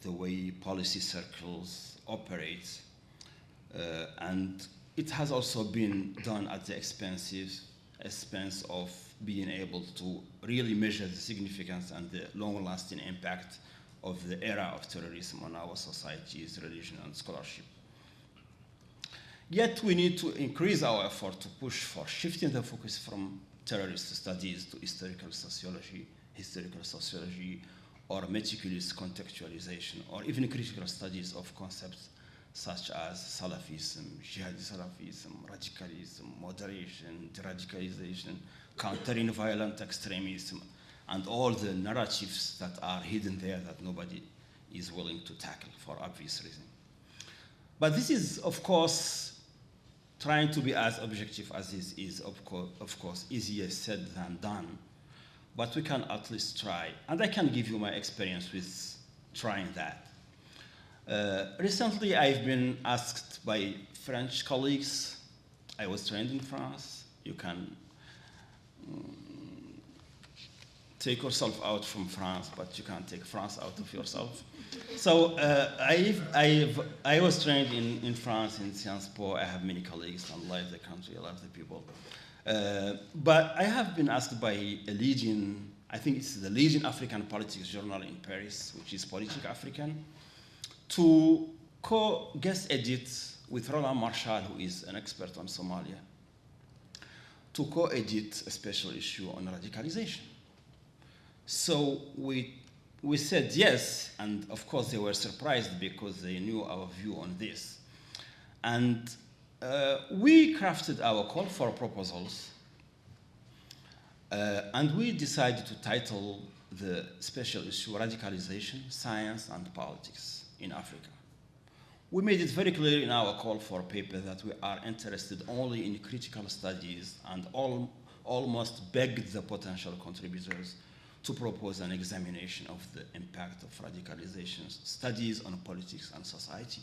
D: the way policy circles operate, and it has also been done at the expense of being able to really measure the significance and the long-lasting impact of the era of terrorism on our societies, religion, and scholarship. Yet we need to increase our effort to push for shifting the focus from terrorist studies to historical sociology, or meticulous contextualization, or even critical studies of concepts such as Salafism, Jihadi Salafism, radicalism, moderation, deradicalization, countering violent extremism, and all the narratives that are hidden there that nobody is willing to tackle for obvious reasons. But this is, of course, trying to be as objective as this is, of course, easier said than done. But we can at least try. And I can give you my experience with trying that. Recently, I've been asked by French colleagues. I was trained in France. You can take yourself out from France, but you can't take France out of yourself. So I was trained in France, in Sciences Po. I have many colleagues. I love the country. I love the people. But I have been asked by a leading, I think it's the leading African politics journal in Paris, which is Politique Africaine, to co-guest edit with Roland Marshall, who is an expert on Somalia, to co-edit a special issue on radicalization. So we said yes, and of course they were surprised because they knew our view on this. And we crafted our call for proposals, and we decided to title the special issue Radicalization, Science and Politics in Africa. We made it very clear in our call for paper that we are interested only in critical studies and almost begged the potential contributors to propose an examination of the impact of radicalization studies on politics and society.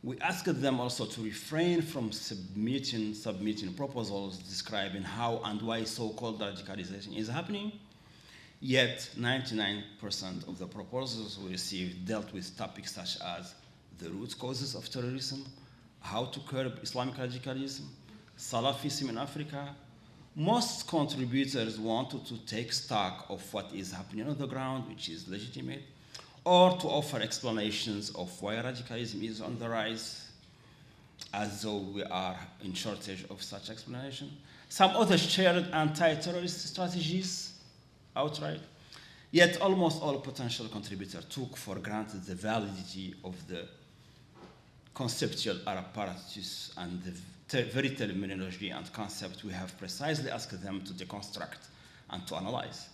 D: We asked them also to refrain from submitting proposals describing how and why so-called radicalization is happening. Yet 99% of the proposals we received dealt with topics such as the root causes of terrorism, how to curb Islamic radicalism, Salafism in Africa. Most contributors wanted to take stock of what is happening on the ground, which is legitimate, or to offer explanations of why radicalism is on the rise, as though we are in shortage of such explanation. Some others shared anti-terrorist strategies outright, yet almost all potential contributors took for granted the validity of the conceptual apparatus and the very terminology and concept we have precisely asked them to deconstruct and to analyze.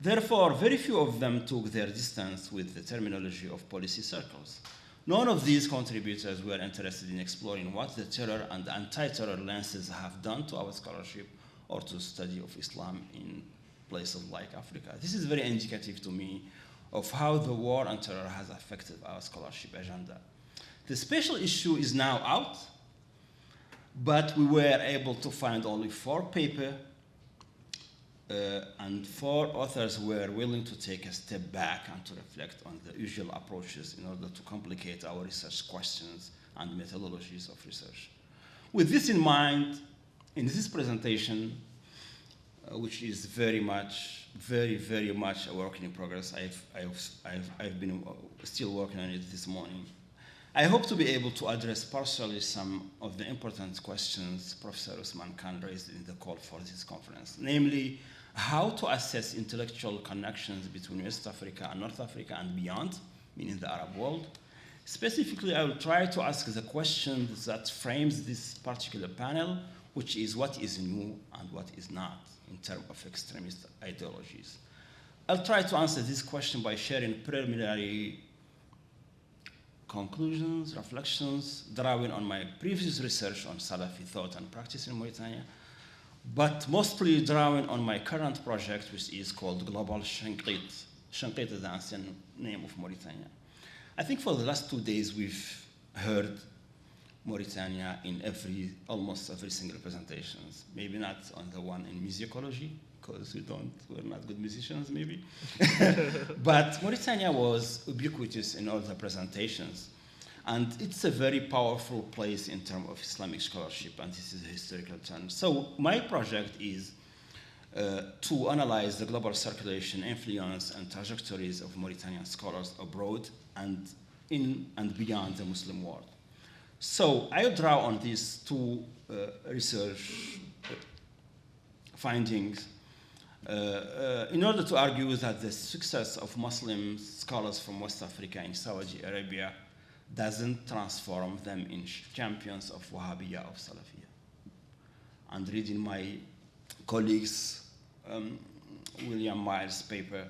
D: Therefore, very few of them took their distance with the terminology of policy circles. None of these contributors were interested in exploring what the terror and anti-terror lenses have done to our scholarship or to study of Islam in places like Africa. This is very indicative to me of how the war on terror has affected our scholarship agenda. The special issue is now out, but we were able to find only 4 papers and 4 authors were willing to take a step back and to reflect on the usual approaches in order to complicate our research questions and methodologies of research. With this in mind, in this presentation, which is very much a work in progress, I've been still working on it this morning. I hope to be able to address partially some of the important questions Professor Usman Khan raised in the call for this conference, namely how to assess intellectual connections between West Africa and North Africa and beyond, meaning the Arab world. Specifically, I will try to ask the question that frames this particular panel, which is what is new and what is not in terms of extremist ideologies. I'll try to answer this question by sharing preliminary conclusions, reflections, drawing on my previous research on Salafi thought and practice in Mauritania, but mostly drawing on my current project, which is called Global Shanqit. Shanqit is the ancient name of Mauritania. I think for the last 2 days, we've heard Mauritania in almost every single presentations. Maybe not on the one in musicology, because we're not good musicians, maybe. But Mauritania was ubiquitous in all the presentations. And it's a very powerful place in terms of Islamic scholarship, and this is a historical term. So my project is to analyze the global circulation, influence, and trajectories of Mauritanian scholars abroad and in and beyond the Muslim world. So I draw on these 2 research findings in order to argue that the success of Muslim scholars from West Africa in Saudi Arabia doesn't transform them in champions of Wahhabiyya, of Salafiyya. And reading my colleagues, William Miles' paper,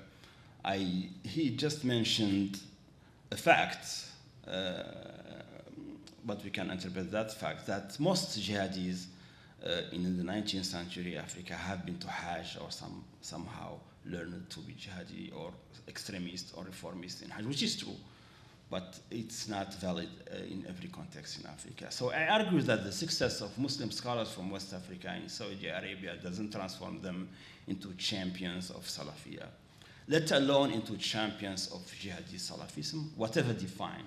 D: he just mentioned a fact, but we can interpret that fact, that most jihadis in the 19th century Africa have been to Hajj or somehow learned to be jihadi or extremist or reformist in Hajj, which is true, but it's not valid in every context in Africa. So I argue that the success of Muslim scholars from West Africa in Saudi Arabia doesn't transform them into champions of Salafiyya, let alone into champions of Jihadi Salafism, whatever defined.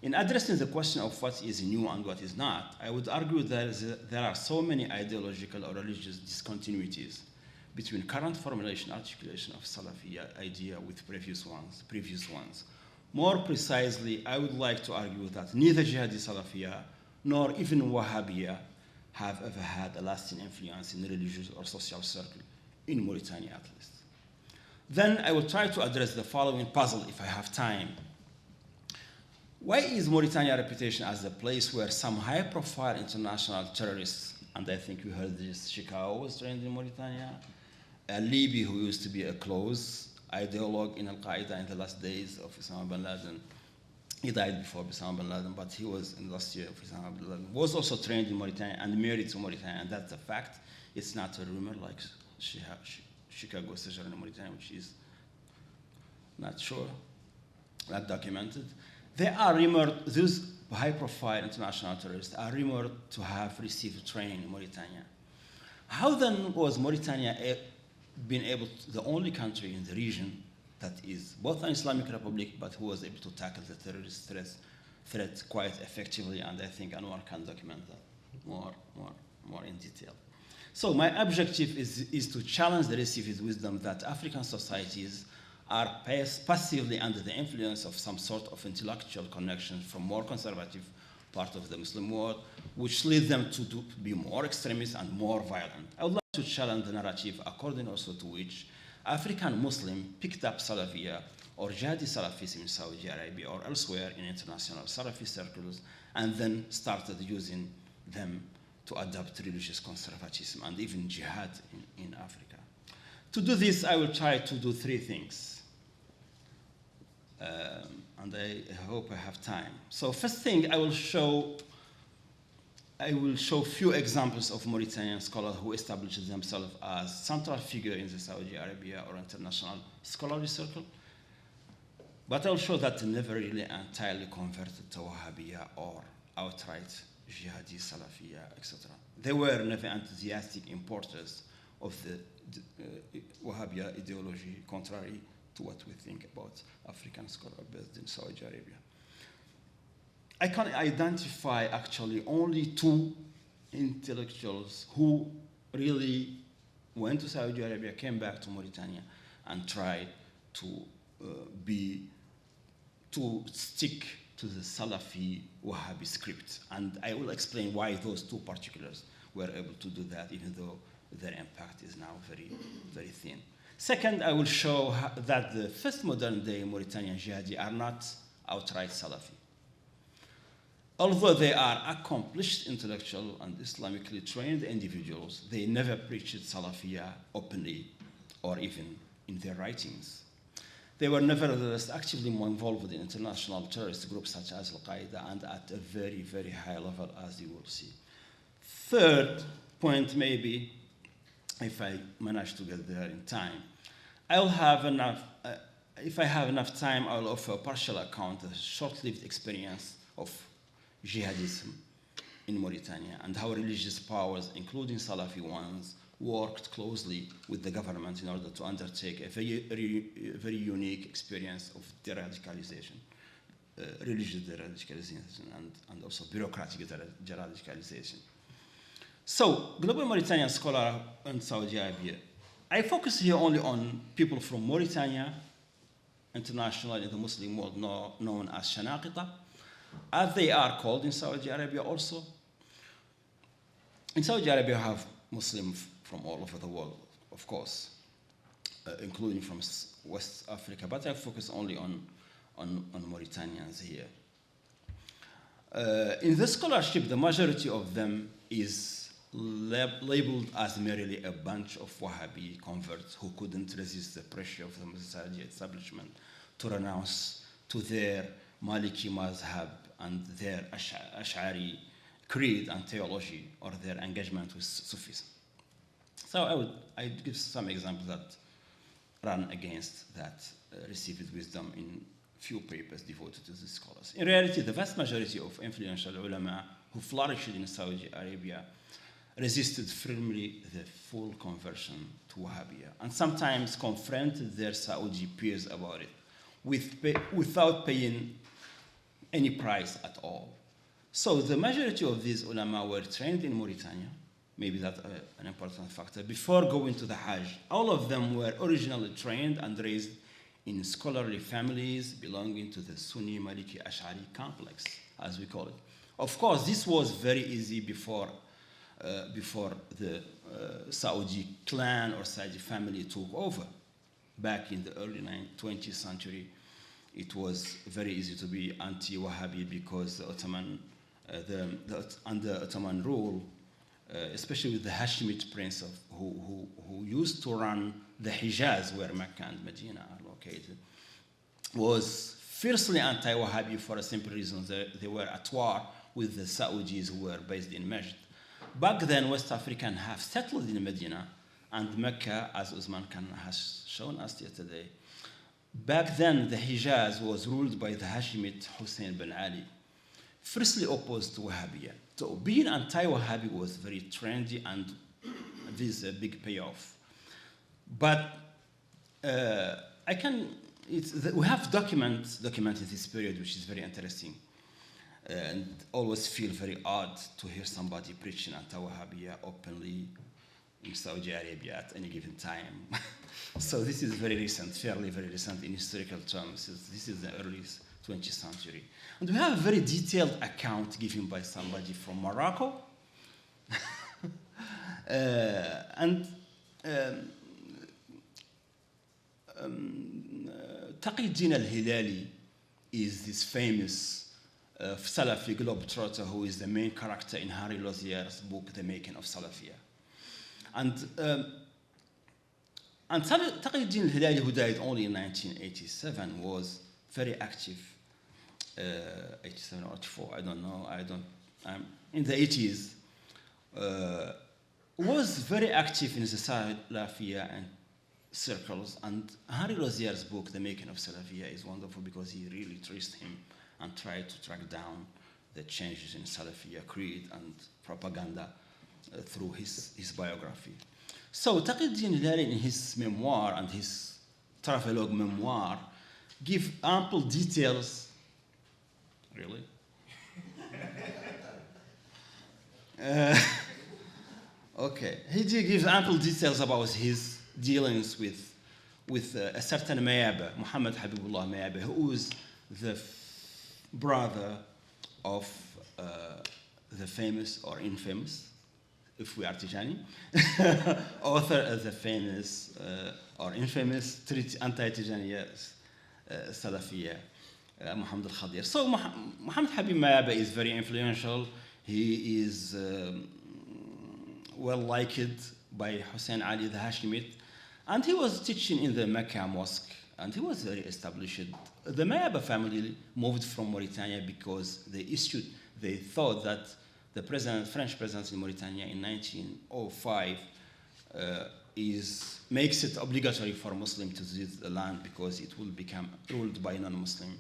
D: In addressing the question of what is new and what is not, I would argue that there are so many ideological or religious discontinuities between current formulation articulation of Salafiyya idea with previous ones. More precisely, I would like to argue that neither Jihadi Salafiyya nor even Wahhabiyya have ever had a lasting influence in the religious or social circle, in Mauritania at least. Then I will try to address the following puzzle if I have time. Why is Mauritania's reputation as a place where some high-profile international terrorists, and I think you heard this, Shekau was trained in Mauritania, Libi, who used to be a close ideologue in Al-Qaeda in the last days of Osama bin Laden, he died before Osama bin Laden, but he was in the last year of Osama bin Laden, was also trained in Mauritania and married to Mauritania, and that's a fact. It's not a rumor like Chicago sojourn in Mauritania, which is not sure, not documented. They are rumored, those high-profile international terrorists are rumored to have received training in Mauritania. How then was Mauritania being able to, the only country in the region that is both an Islamic republic, but who was able to tackle the terrorist threat quite effectively? And I think Anouar can document that more in detail. So my objective is to challenge the received wisdom that African societies are passively under the influence of some sort of intellectual connection from more conservative part of the Muslim world, which leads them to be more extremist and more violent. I would like to challenge the narrative according also to which African Muslim picked up Salafiyya or Jihadi Salafism in Saudi Arabia or elsewhere in international Salafi circles, and then started using them to adopt religious conservatism and even jihad in Africa. To do this, I will try to do 3 things. And I hope I have time. So first thing, I will show few examples of Mauritanian scholars who established themselves as central figure in the Saudi Arabia or international scholarly circle. But I'll show that they never really entirely converted to Wahhabiyya or outright Jihadi, Salafiyya, etc. They were never enthusiastic importers of the Wahhabi ideology, contrary to what we think about African scholars based in Saudi Arabia. I can identify actually only 2 intellectuals who really went to Saudi Arabia, came back to Mauritania, and tried to stick to the Salafi Wahhabi script. And I will explain why those 2 particulars were able to do that, even though their impact is now very, very thin. Second, I will show that the first modern day Mauritanian jihadi are not outright Salafi. Although they are accomplished intellectual and Islamically trained individuals, they never preached Salafiyah openly or even in their writings. They were nevertheless actively involved in international terrorist groups such as Al-Qaeda, and at a very, very high level, as you will see. Third point, maybe, if I manage to get there in time, I'll have enough, if I have enough time, I'll offer a partial account of a short-lived experience of jihadism in Mauritania and how religious powers, including Salafi ones, worked closely with the government in order to undertake a very unique experience of de-radicalization, religious de-radicalization, and also bureaucratic de-radicalization. So, global Mauritanian scholar in Saudi Arabia, I focus here only on people from Mauritania, internationally in the Muslim world known as Shanaqita, as they are called in Saudi Arabia also. In Saudi Arabia, you have Muslims from all over the world, of course, including from West Africa, but I focus only on Mauritanians here. In the scholarship, the majority of them is labeled as merely a bunch of Wahhabi converts who couldn't resist the pressure of the Saudi establishment to renounce to their Maliki mazhab and their Ash'ari creed and theology, or their engagement with Sufism. So I'd give some examples that run against that received wisdom in few papers devoted to these scholars. In reality, the vast majority of influential ulama who flourished in Saudi Arabia resisted firmly the full conversion to Wahhabiyah, and sometimes confronted their Saudi peers about it without paying any price at all. So the majority of these ulama were trained in Mauritania, maybe that's an important factor, before going to the Hajj. All of them were originally trained and raised in scholarly families belonging to the Sunni Maliki Ash'ari complex, as we call it. Of course, this was very easy before the Saudi clan or Saudi family took over. Back in the early 20th century, it was very easy to be anti-Wahhabi because the Ottoman, under Ottoman rule, especially with the Hashemite prince who used to run the Hijaz, where Mecca and Medina are located, was fiercely anti-Wahhabi for a simple reason. They were at war with the Saudis who were based in Majd. Back then, West Africans have settled in Medina and Mecca, as Usman Khan has shown us yesterday. Back then, the Hijaz was ruled by the Hashemite Hussein bin Ali, fiercely opposed to Wahhabiyah. So being anti-Wahhabi was very trendy, and this is a big payoff. But we have documented this period, which is very interesting, and always feel very odd to hear somebody preaching anti-Wahhabiyah openly in Saudi Arabia at any given time. So this is very recent, fairly very recent in historical terms. This is the early 20th century. And we have a very detailed account given by somebody from Morocco. Taqi al-Hilali is this famous Salafi globetrotter who is the main character in Harry Lozier's book, The Making of Salafiyah. And Taqi al-Hilali, who died only in 1987, was very active, 87 or 84, I don't know, in the 80s, was very active in the Salafiyah and circles. And Harry Lozier's book, The Making of Salafiyah, is wonderful because he really traced him and tried to track down the changes in Salafiyah creed and propaganda through his biography. So Taqiyuddin Hilali in his memoir and his travelogue memoir give ample details. Really? Okay, he gives ample details about his dealings with a certain Mayaba, Muhammad Habibullah Mayaba, who is the brother of the famous or infamous, if we are Tijani, author of the famous or infamous anti-Tijaniya Salafiyya, Muhammad al-Khadir. So Muhammad Habib Mayaba is very influential. He is well liked by Hussein Ali the Hashemite, and he was teaching in the Mecca mosque, and he was very established. The Mayaba family moved from Mauritania because they thought that the French presence in Mauritania in 1905 makes it obligatory for Muslims to visit the land because it will become ruled by non-Muslim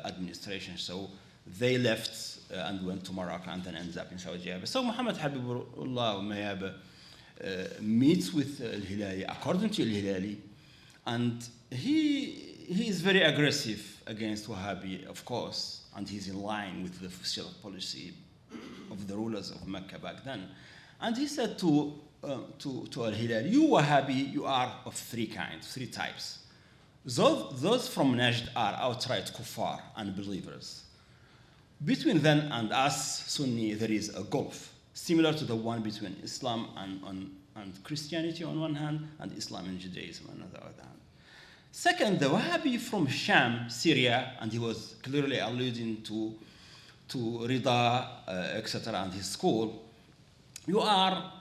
D: administration. So they left and went to Morocco and then ended up in Saudi Arabia. So Muhammad Habibullah Mayaba meets with Al-Hilali, according to Al-Hilali, and he is very aggressive against Wahhabi, of course, and he's in line with the official policy of the rulers of Mecca back then. And he said to Al-Hilali, you Wahhabi, you are of three types. Those from Najd are outright kuffar, unbelievers. Between them and us, Sunni, there is a gulf, similar to the one between Islam and Christianity on one hand, and Islam and Judaism on the other hand. Second, the Wahhabi from Sham, Syria, and he was clearly alluding to Rida, etc., and his school, you are,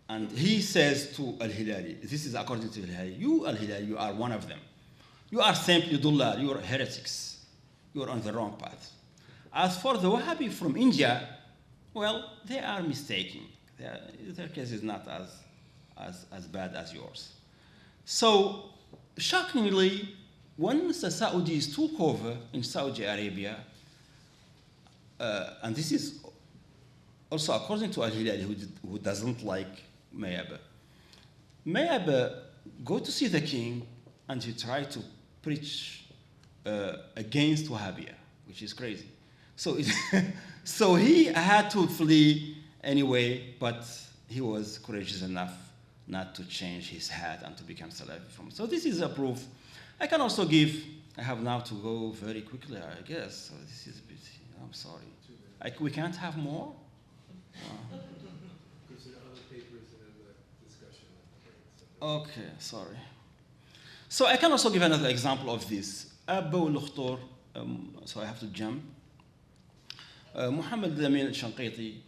D: and he says to Al-Hilali, this is according to Al-Hilali, you Al-Hilali, you are one of them. You are simply dullal, you are heretics. You are on the wrong path. As for the Wahhabi from India, well, they are mistaken. Their case is not as bad as yours. So, shockingly, when the Saudis took over in Saudi Arabia, and this is also according to Al-Hilali, who doesn't like Mayaba. Mayaba go to see the king, and he tried to preach against Wahhabiyya, which is crazy. So he had to flee anyway, but he was courageous enough not to change his hat and to become Salafi from. So this is a proof. I can also give, I have now to go very quickly, I guess. So this is a bit, I'm sorry. We can't have more?
A: Because there are other papers and other discussion.
D: Okay, sorry. So I can also give another example of this. Abu al-Khtur, so I have to jump. Muhammad al-Amin al-Shanqiti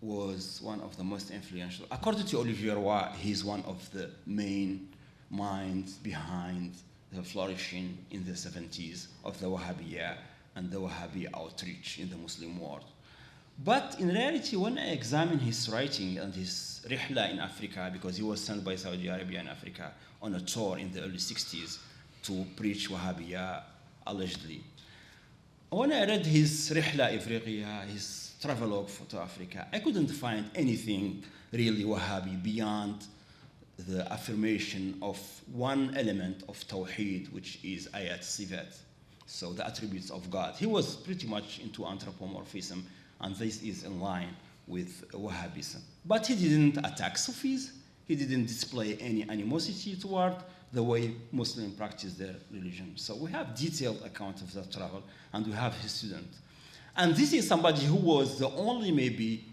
D: was one of the most influential. According to Olivier Roy, he's one of the main minds behind the flourishing in the 70s of the Wahhabiyya and the Wahhabi outreach in the Muslim world. But in reality, when I examine his writing and his rihla in Africa, because he was sent by Saudi Arabia in Africa on a tour in the early 60s to preach Wahhabiyya, allegedly. When I read his rihla Ifriqiya, his travelogue to Africa, I couldn't find anything really Wahhabi beyond the affirmation of one element of Tawheed, which is ayat sifat, so the attributes of God. He was pretty much into anthropomorphism, and this is in line with Wahhabism. But he didn't attack Sufis. He didn't display any animosity toward the way Muslims practice their religion. So we have detailed account of that travel, and we have his student. And this is somebody who was the only maybe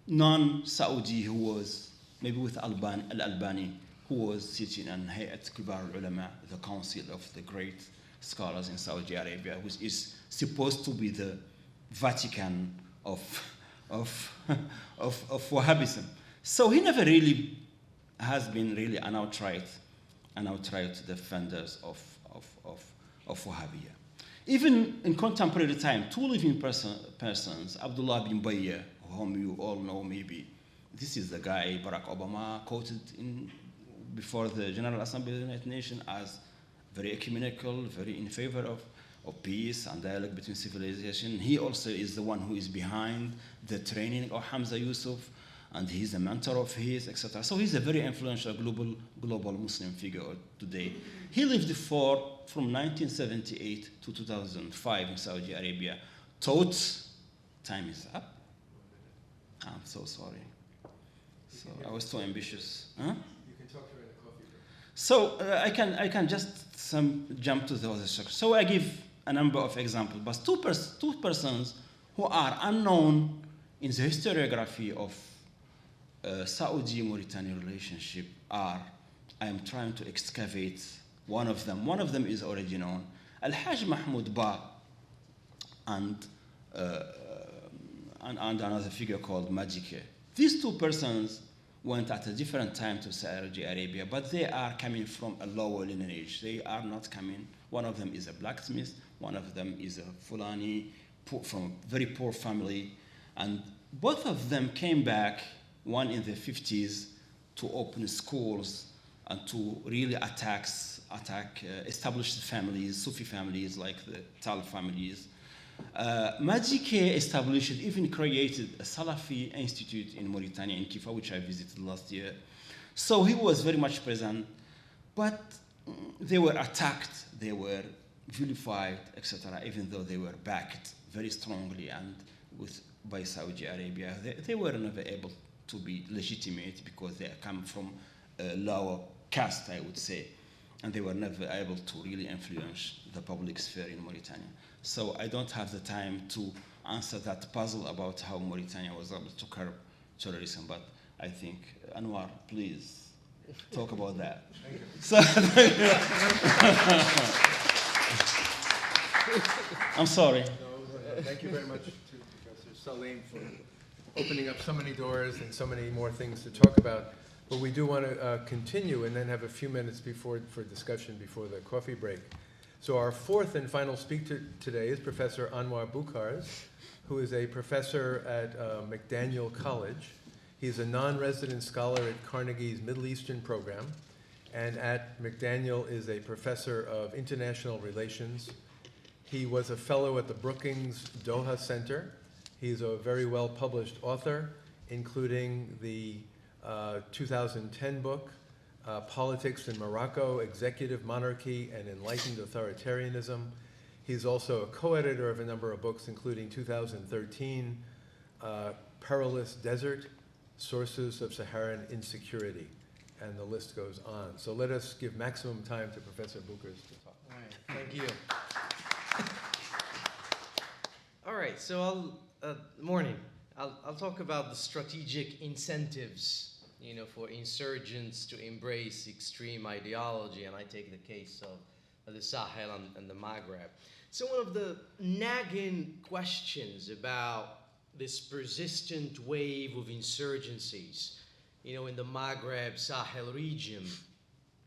D: non-Saudi who was maybe with Al-Albani, who was sitting in Hayat Kibar al-Ulama, the council of the great scholars in Saudi Arabia, which is supposed to be the Vatican of Wahhabism. So he never really has been really an outright defenders of Wahhabiyya. Even in contemporary time, two living persons, Abdullah bin Bayya, whom you all know maybe, this is the guy Barack Obama quoted before the General Assembly of the United Nations as very ecumenical, very in favor of peace and dialogue between civilization. He also is the one who is behind the training of Hamza Yusuf and he's a mentor of his, etc. So he's a very influential global Muslim figure today. He lived from 1978 to 2005 in Saudi Arabia. Taught, time is up. I'm so sorry. So I was too ambitious. Huh?
A: You can talk to her in the coffee break.
D: So I can just jump to the other structure. So I give a number of examples, but two persons who are unknown in the historiography of Saudi-Mauritania relationship are, I am trying to excavate one of them. One of them is already known, Al-Hajj Mahmoud Ba, and another figure called Majike. These two persons went at a different time to Saudi Arabia, but they are coming from a lower lineage. They are not coming. One of them is a blacksmith, one of them is a Fulani from a very poor family, and both of them came back, one in the 50s, to open schools and to really attack established families, Sufi families like the Tal families. Majike established, even created a Salafi institute in Mauritania, in Kifa, which I visited last year. So he was very much present, but they were attacked, they were vilified, etc., even though they were backed very strongly and by Saudi Arabia. They were never able to be legitimate because they come from a lower caste, I would say, and they were never able to really influence the public sphere in Mauritania. So I don't have the time to answer that puzzle about how Mauritania was able to curb terrorism, but I think, Anouar, please talk about that.
A: Thank you.
D: So, I'm sorry.
A: No, thank you very much to Professor Salem for opening up so many doors and so many more things to talk about. But we do want to continue and then have a few minutes for discussion before the coffee break. So our fourth and final speaker today is Professor Anouar Boukhars, who is a professor at McDaniel College. He's a non-resident scholar at Carnegie's Middle Eastern program, and at McDaniel is a professor of international relations. He was a fellow at the Brookings Doha Center. He's a very well-published author, including the 2010 book, Politics in Morocco, Executive Monarchy and Enlightened Authoritarianism. He's also a co-editor of a number of books, including 2013, Perilous Desert, Sources of Saharan Insecurity, and the list goes on. So let us give maximum time to Professor Boukhars to talk.
E: All right, thank you. All right, so morning. I'll talk about the strategic incentives, for insurgents to embrace extreme ideology, and I take the case of the Sahel and the Maghreb. So one of the nagging questions about this persistent wave of insurgencies, in the Maghreb Sahel region,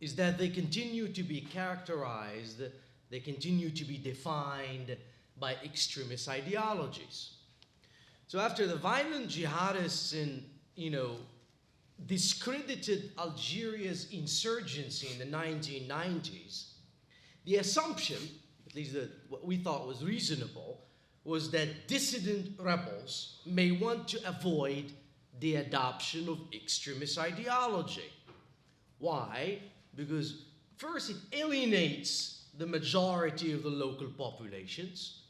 E: is that they continue to be characterized, they continue to be defined by extremist ideologies. So after the violent jihadists discredited Algeria's insurgency in the 1990s, the assumption, at least what we thought was reasonable, was that dissident rebels may want to avoid the adoption of extremist ideology. Why? Because first, it alienates the majority of the local populations.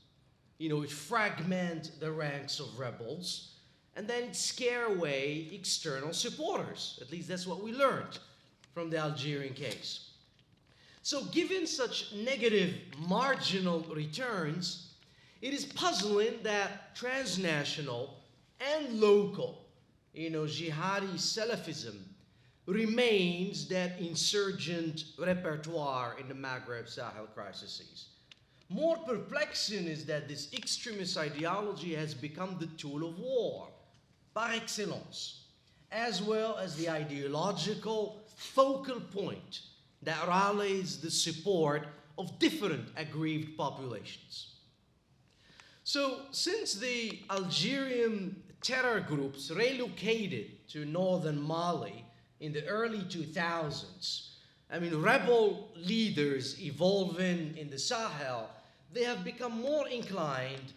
E: It fragments the ranks of rebels, and then it scare away external supporters. At least that's what we learned from the Algerian case. So given such negative marginal returns, it is puzzling that transnational and local, Jihadi Salafism remains that insurgent repertoire in the Maghreb Sahel crises. More perplexing is that this extremist ideology has become the tool of war par excellence, as well as the ideological focal point that rallies the support of different aggrieved populations. So since the Algerian terror groups relocated to northern Mali in the early 2000s, rebel leaders evolving in the Sahel, they have become more inclined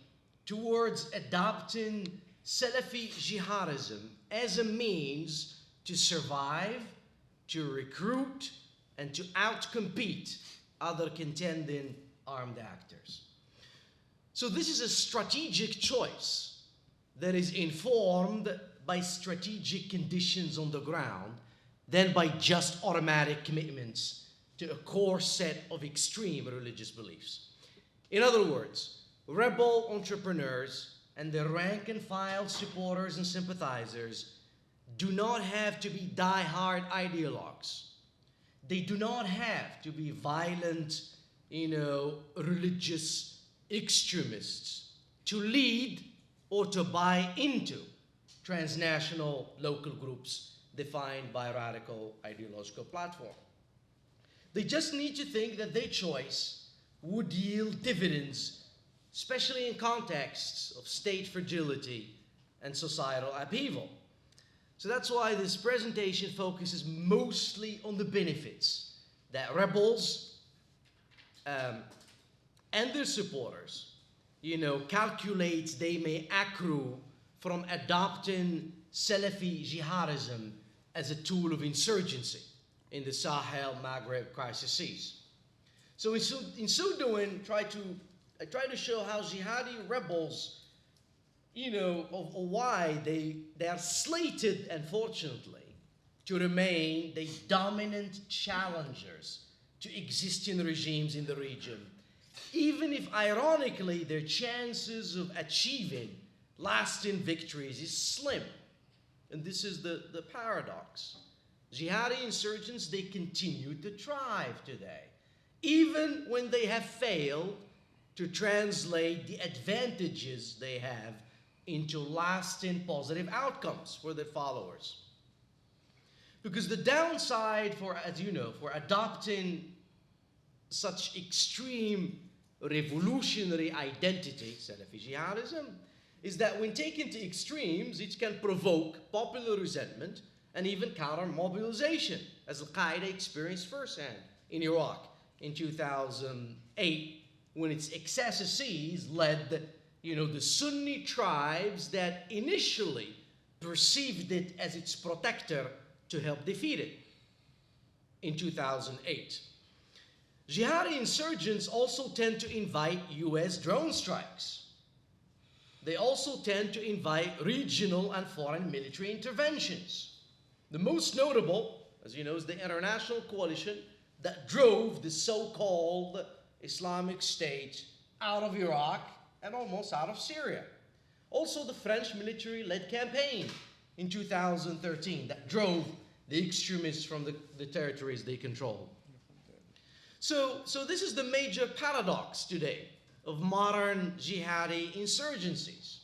E: towards adopting Salafi jihadism as a means to survive, to recruit, and to outcompete other contending armed actors. So this is a strategic choice that is informed by strategic conditions on the ground than by just automatic commitments to a core set of extreme religious beliefs. In other words, rebel entrepreneurs and their rank and file supporters and sympathizers do not have to be die-hard ideologues. They do not have to be violent, religious extremists to lead or to buy into transnational local groups defined by a radical ideological platform. They just need to think that their choice would yield dividends, especially in contexts of state fragility and societal upheaval. So that's why this presentation focuses mostly on the benefits that rebels and their supporters, calculate they may accrue from adopting Salafi jihadism as a tool of insurgency in the Sahel, Maghreb crises. So in so doing, I try to show how jihadi rebels, of why they are slated, unfortunately, to remain the dominant challengers to existing regimes in the region, even if, ironically, their chances of achieving lasting victories is slim. And this is the paradox. Jihadi insurgents, they continue to thrive today, even when they have failed to translate the advantages they have into lasting positive outcomes for their followers. Because the downside for adopting such extreme revolutionary identity, Salafi jihadism, is that when taken to extremes, it can provoke popular resentment and even counter-mobilization, as Al-Qaeda experienced firsthand in Iraq in 2008, when its excesses led the Sunni tribes that initially perceived it as its protector to help defeat it in 2008. Jihadi insurgents also tend to invite US drone strikes. They also tend to invite regional and foreign military interventions. The most notable, as you know, is the international coalition that drove the so-called Islamic State out of Iraq and almost out of Syria. Also, the French military-led campaign in 2013 that drove the extremists from the territories they controlled. So this is the major paradox today of modern jihadi insurgencies.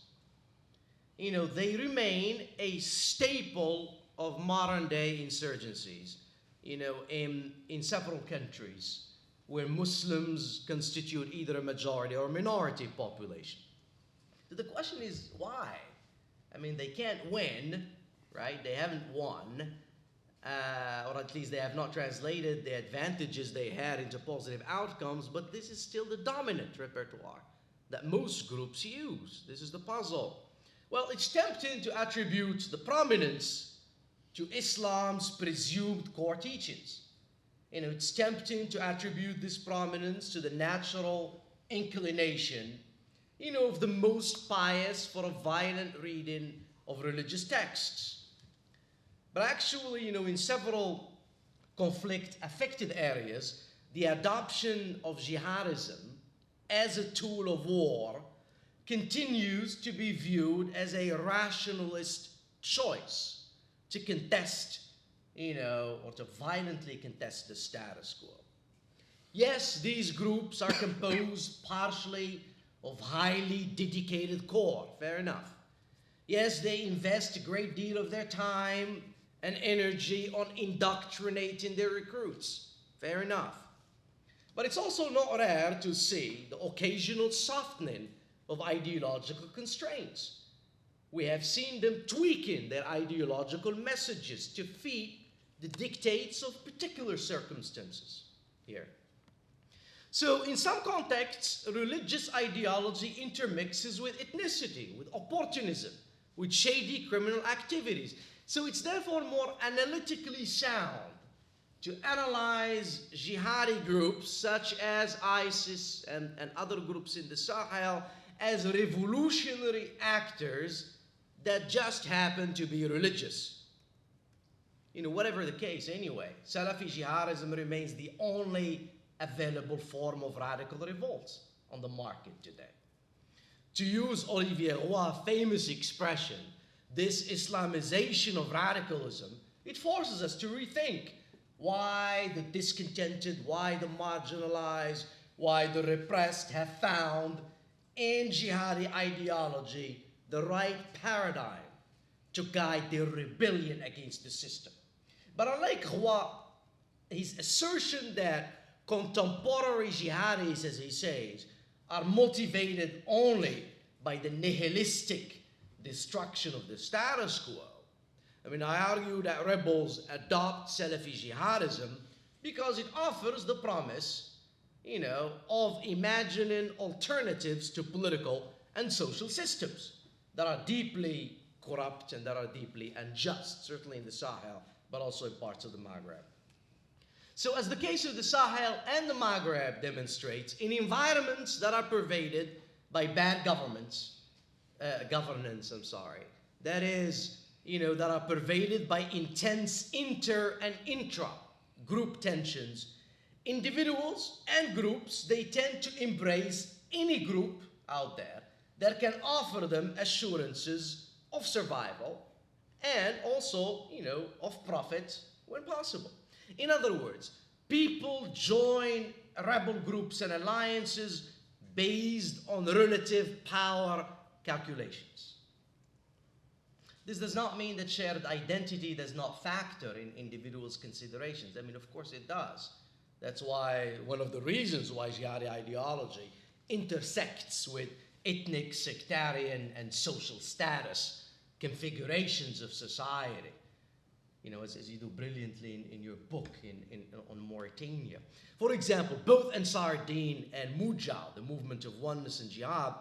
E: They remain a staple of modern-day insurgencies, in several countries where Muslims constitute either a majority or minority population. So the question is, why? They can't win, right? They haven't won, or at least they have not translated the advantages they had into positive outcomes, but this is still the dominant repertoire that most groups use. This is the puzzle. Well, it's tempting to attribute the prominence to Islam's presumed core teachings. It's tempting to attribute this prominence to the natural inclination, of the most pious for a violent reading of religious texts. But actually, in several conflict-affected areas, the adoption of jihadism as a tool of war continues to be viewed as a rationalist choice to contest, or to violently contest the status quo. Yes, these groups are composed partially of highly dedicated core, fair enough. Yes, they invest a great deal of their time and energy on indoctrinating their recruits, fair enough. But it's also not rare to see the occasional softening of ideological constraints. We have seen them tweaking their ideological messages to fit the dictates of particular circumstances here. So in some contexts, religious ideology intermixes with ethnicity, with opportunism, with shady criminal activities. So it's therefore more analytically sound to analyze jihadi groups such as ISIS and other groups in the Sahel as revolutionary actors that just happen to be religious. You know, whatever the case anyway, Salafi jihadism remains the only available form of radical revolts on the market today. To use Olivier Roy's famous expression, this Islamization of radicalism, it forces us to rethink why the discontented, why the marginalized, why the repressed have found in jihadi ideology the right paradigm to guide their rebellion against the system. But unlike Roy, his assertion that contemporary jihadis, as he says, are motivated only by the nihilistic destruction of the status quo. I mean, I argue that rebels adopt Salafi jihadism because it offers the promise, you know, of imagining alternatives to political and social systems that are deeply corrupt and that are deeply unjust, certainly in the Sahel, but also in parts of the Maghreb. So as the case of the Sahel and the Maghreb demonstrates, in environments that are pervaded by bad governance, that is, you know, that are pervaded by intense inter and intra-group tensions, individuals and groups, they tend to embrace any group out there that can offer them assurances of survival and also, you know, of profit when possible. In other words, people join rebel groups and alliances based on relative power calculations. This does not mean that shared identity does not factor in individuals' considerations. I mean, of course it does. That's why one of the reasons why jihadi ideology intersects with ethnic, sectarian, and social status configurations of society. You know, as you do brilliantly in your book on Mauritania. For example, both Ansar Din and Mujah, the movement of oneness and jihad,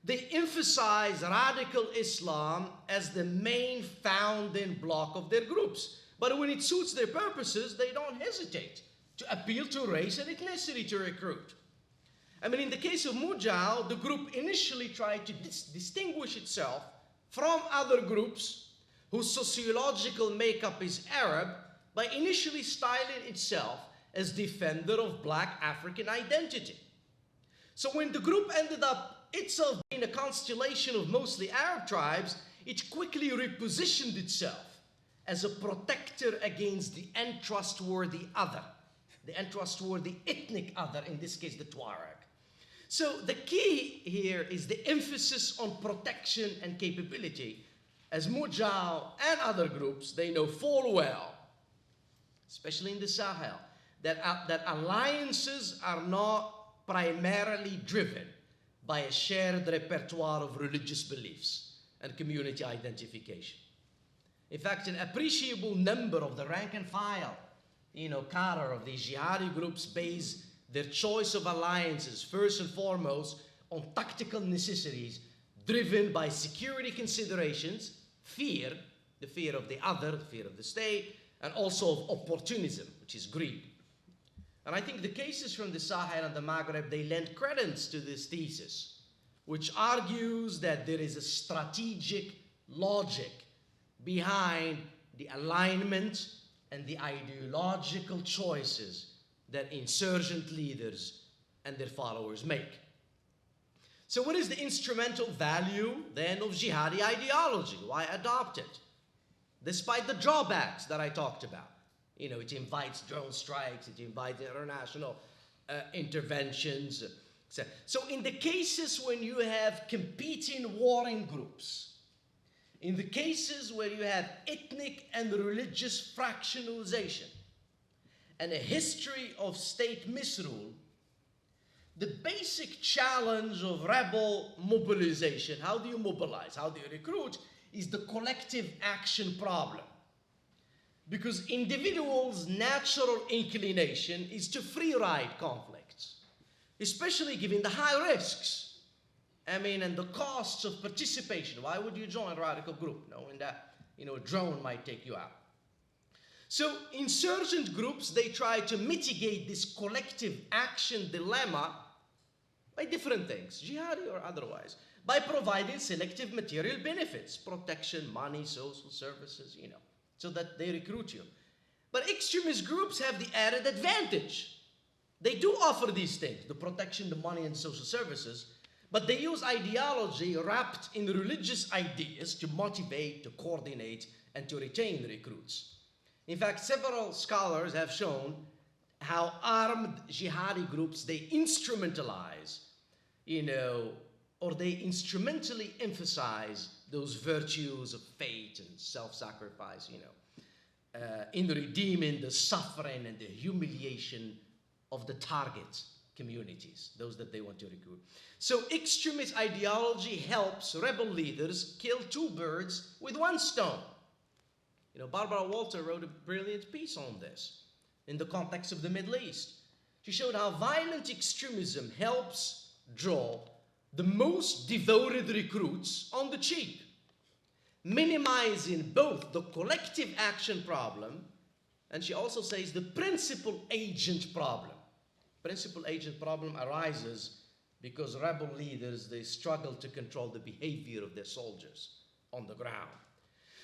E: they emphasize radical Islam as the main founding block of their groups. But when it suits their purposes, they don't hesitate to appeal to race and ethnicity to recruit. I mean, in the case of Mujah, the group initially tried to distinguish itself from other groups whose sociological makeup is Arab by initially styling itself as defender of black African identity. So when the group ended up itself being a constellation of mostly Arab tribes, it quickly repositioned itself as a protector against the untrustworthy other, the untrustworthy ethnic other, in this case the Tuareg. So the key here is the emphasis on protection and capability, as Mujah and other groups, they know full well, especially in the Sahel, that alliances are not primarily driven by a shared repertoire of religious beliefs and community identification. In fact, an appreciable number of the rank and file, you know, cadre of these jihadi groups base their choice of alliances first and foremost on tactical necessities driven by security considerations, fear, the fear of the other, the fear of the state, and also of opportunism, which is greed. And I think the cases from the Sahel and the Maghreb, they lend credence to this thesis, which argues that there is a strategic logic behind the alignment and the ideological choices that insurgent leaders and their followers make. So what is the instrumental value then of jihadi ideology? Why adopt it? Despite the drawbacks that I talked about. You know, it invites drone strikes, it invites international interventions. So in the cases when you have competing warring groups, in the cases where you have ethnic and religious fractionalization, and a history of state misrule, the basic challenge of rebel mobilization, how do you mobilize, how do you recruit, is the collective action problem. Because individuals' natural inclination is to free ride conflicts, especially given the high risks. I mean, and the costs of participation. Why would you join a radical group knowing that, a drone might take you out? So insurgent groups, they try to mitigate this collective action dilemma by different things, jihadi or otherwise, by providing selective material benefits, protection, money, social services, so that they recruit you. But extremist groups have the added advantage. They do offer these things, the protection, the money, and social services, but they use ideology wrapped in religious ideas to motivate, to coordinate, and to retain the recruits. In fact, several scholars have shown how armed jihadi groups, they instrumentalize, or they instrumentally emphasize those virtues of faith and self-sacrifice, in redeeming the suffering and the humiliation of the target communities, those that they want to recruit. So extremist ideology helps rebel leaders kill two birds with one stone. Barbara Walter wrote a brilliant piece on this in the context of the Middle East. She showed how violent extremism helps draw the most devoted recruits on the cheap, minimizing both the collective action problem, and she also says the principal agent problem. Principal agent problem arises because rebel leaders, they struggle to control the behavior of their soldiers on the ground.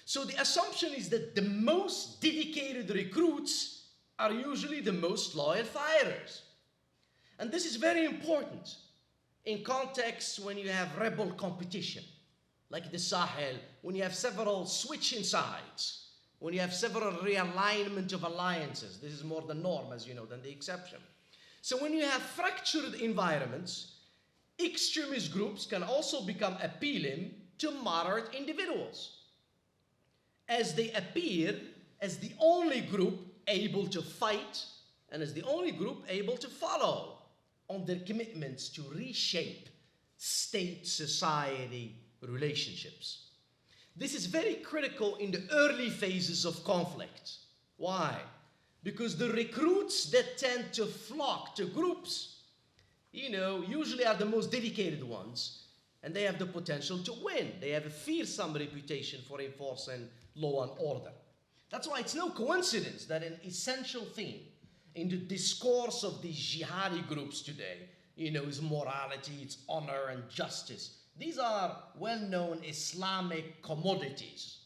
E: So the assumption is that the most dedicated recruits are usually the most loyal fighters. And this is very important in contexts when you have rebel competition, like the Sahel, when you have several switching sides, when you have several realignment of alliances. This is more the norm, as you know, than the exception. So when you have fractured environments, extremist groups can also become appealing to moderate individuals, as they appear as the only group able to fight and as the only group able to follow on their commitments to reshape state-society relationships. This is very critical in the early phases of conflict. Why? Because the recruits that tend to flock to groups, usually are the most dedicated ones, and they have the potential to win. They have a fearsome reputation for enforcing law and order. That's why it's no coincidence that an essential theme in the discourse of these jihadi groups today, is morality, it's honor and justice. These are well-known Islamic commodities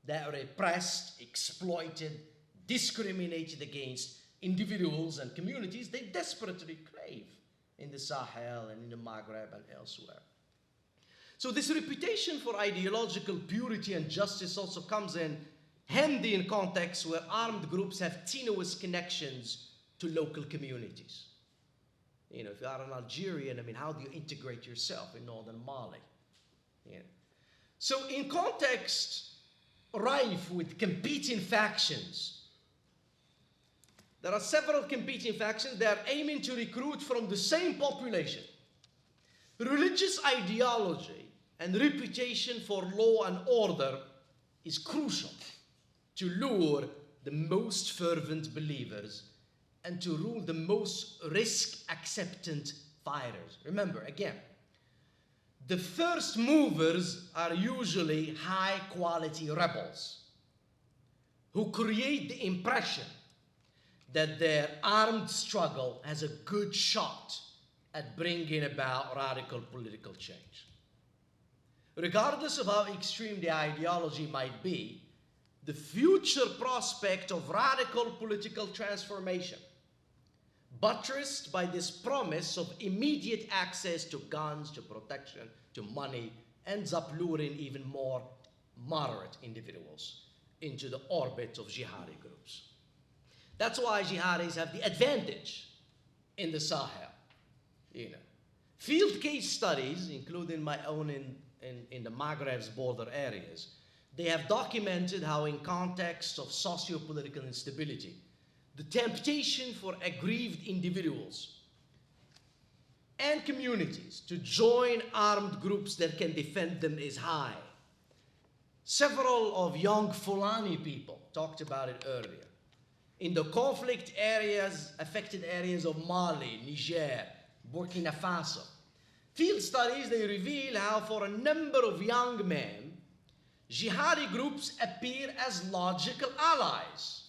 E: that are repressed, exploited, discriminated against individuals and communities they desperately crave in the Sahel and in the Maghreb and elsewhere. So this reputation for ideological purity and justice also comes in handy in contexts where armed groups have tenuous connections to local communities. If you are an Algerian, how do you integrate yourself in northern Mali? So in context rife with competing factions, there are several competing factions that are aiming to recruit from the same population. Religious ideology and reputation for law and order is crucial to lure the most fervent believers and to rule the most risk-acceptant fighters. Remember, again, the first movers are usually high-quality rebels who create the impression that their armed struggle has a good shot at bringing about radical political change. Regardless of how extreme the ideology might be, the future prospect of radical political transformation, buttressed by this promise of immediate access to guns, to protection, to money, ends up luring even more moderate individuals into the orbit of jihadi groups. That's why jihadis have the advantage in the Sahel. Field case studies, including my own in the Maghreb's border areas, they have documented how in context of socio-political instability, the temptation for aggrieved individuals and communities to join armed groups that can defend them is high. Several of young Fulani people talked about it earlier. In the conflict areas, affected areas of Mali, Niger, Burkina Faso, Field studies, they reveal how for a number of young men, jihadi groups appear as logical allies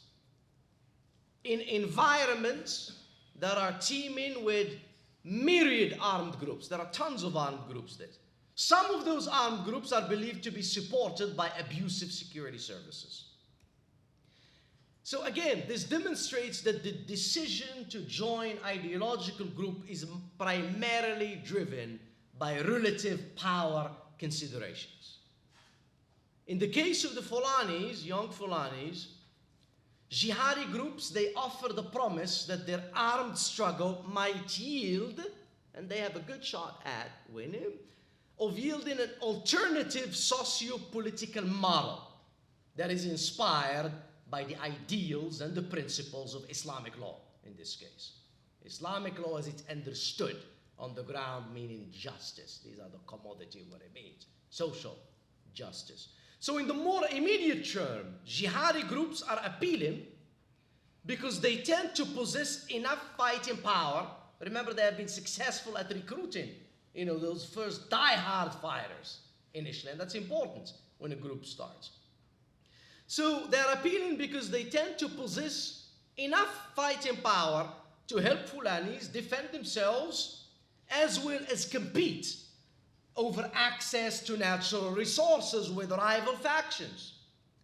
E: in environments that are teeming with myriad armed groups. There are tons of armed groups there. Some of those armed groups are believed to be supported by abusive security services. So again, this demonstrates that the decision to join ideological group is primarily driven by relative power considerations. In the case of the Fulanis, young Fulanis, jihadi groups, they offer the promise that their armed struggle might yield, and they have a good shot at winning, of yielding an alternative socio-political model that is inspired by the ideals and the principles of Islamic law, in this case. Islamic law as it's understood on the ground, meaning justice. These are the commodity of what it means, social justice. So in the more immediate term, jihadi groups are appealing because they tend to possess enough fighting power. Remember, they have been successful at recruiting, those first die-hard fighters initially, and that's important when a group starts. So they're appealing because they tend to possess enough fighting power to help Fulanis defend themselves as well as compete over access to natural resources with rival factions,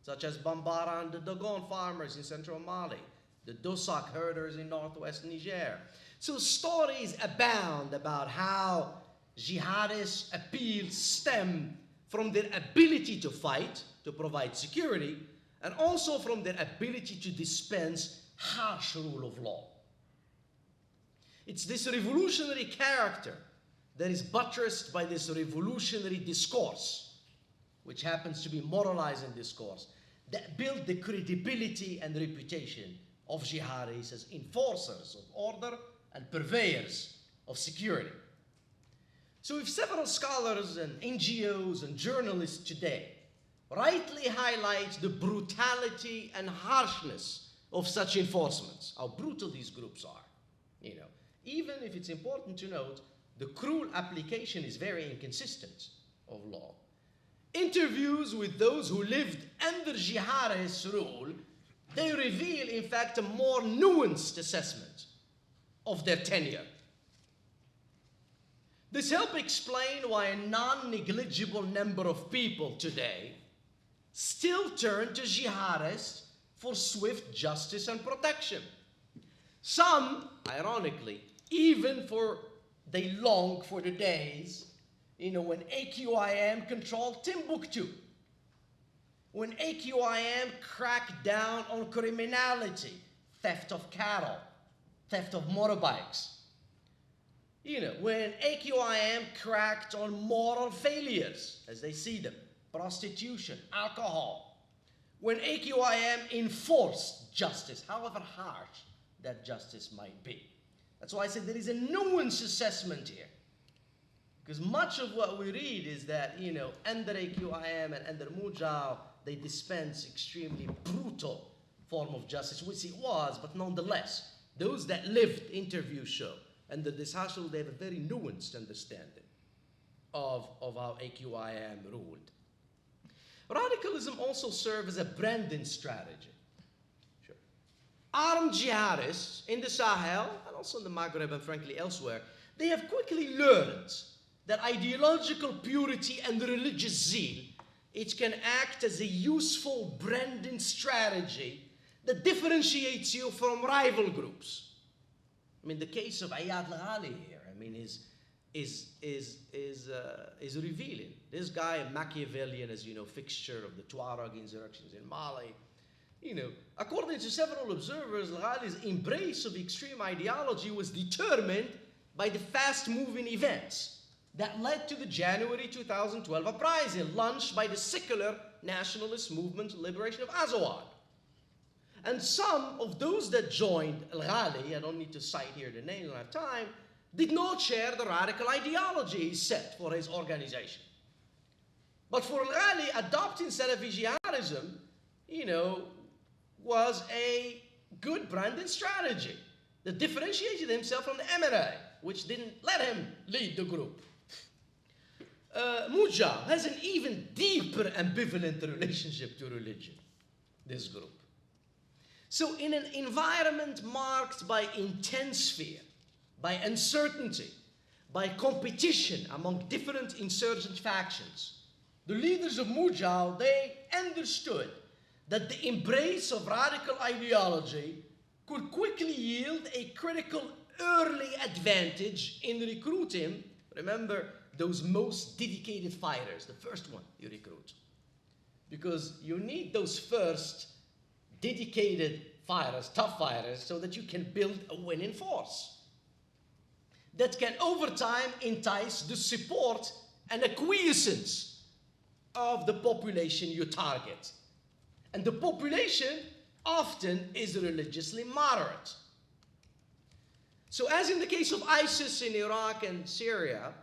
E: such as Bambara and the Dogon farmers in central Mali, the Dosak herders in northwest Niger. So stories abound about how jihadist appeals stem from their ability to fight, to provide security, and also from their ability to dispense harsh rule of law. It's this revolutionary character that is buttressed by this revolutionary discourse, which happens to be moralizing discourse, that built the credibility and reputation of jihadis as enforcers of order and purveyors of security. So if several scholars and NGOs and journalists today rightly highlight the brutality and harshness of such enforcements, how brutal these groups are, even if it's important to note, the cruel application is very inconsistent of law. Interviews with those who lived under jihadist rule, they reveal, in fact, a more nuanced assessment of their tenure. This helps explain why a non-negligible number of people today still turn to jihadists for swift justice and protection. Some, ironically, they long for the days, when AQIM controlled Timbuktu, when AQIM cracked down on criminality, theft of cattle, theft of motorbikes, when AQIM cracked on moral failures, as they see them, prostitution, alcohol, when AQIM enforced justice, however harsh that justice might be. That's why I said there is a nuanced assessment here. Because much of what we read is that, under AQIM and under Mujal, they dispense extremely brutal form of justice, which it was, but nonetheless, those that lived, interviews show, under this household, they have a very nuanced understanding of how AQIM ruled. Radicalism also serves as a branding strategy. Armed jihadists in the Sahel, and also in the Maghreb and frankly elsewhere, they have quickly learned that ideological purity and religious zeal, it can act as a useful branding strategy that differentiates you from rival groups. The case of Ayad al-Ghali here, is revealing. This guy, a Machiavellian, as you know, fixture of the Tuareg insurrections in Mali. According to several observers, al-Ghali's embrace of extreme ideology was determined by the fast-moving events that led to the January 2012 uprising launched by the secular nationalist movement Liberation of Azawad. And some of those that joined al-Ghali, I don't need to cite here the names, I don't have time, did not share the radical ideology he set for his organization. But for al-Ghali, adopting Salafi jihadism, was a good branding strategy that differentiated himself from the MNA, which didn't let him lead the group. Mujal has an even deeper ambivalent relationship to religion, this group. So in an environment marked by intense fear, by uncertainty, by competition among different insurgent factions, the leaders of Mujal, they understood that the embrace of radical ideology could quickly yield a critical early advantage in recruiting. Remember, those most dedicated fighters, the first one you recruit. Because you need those first dedicated fighters, tough fighters, so that you can build a winning force that can over time entice the support and acquiescence of the population you target. And the population often is religiously moderate. So as in the case of ISIS in Iraq and Syria,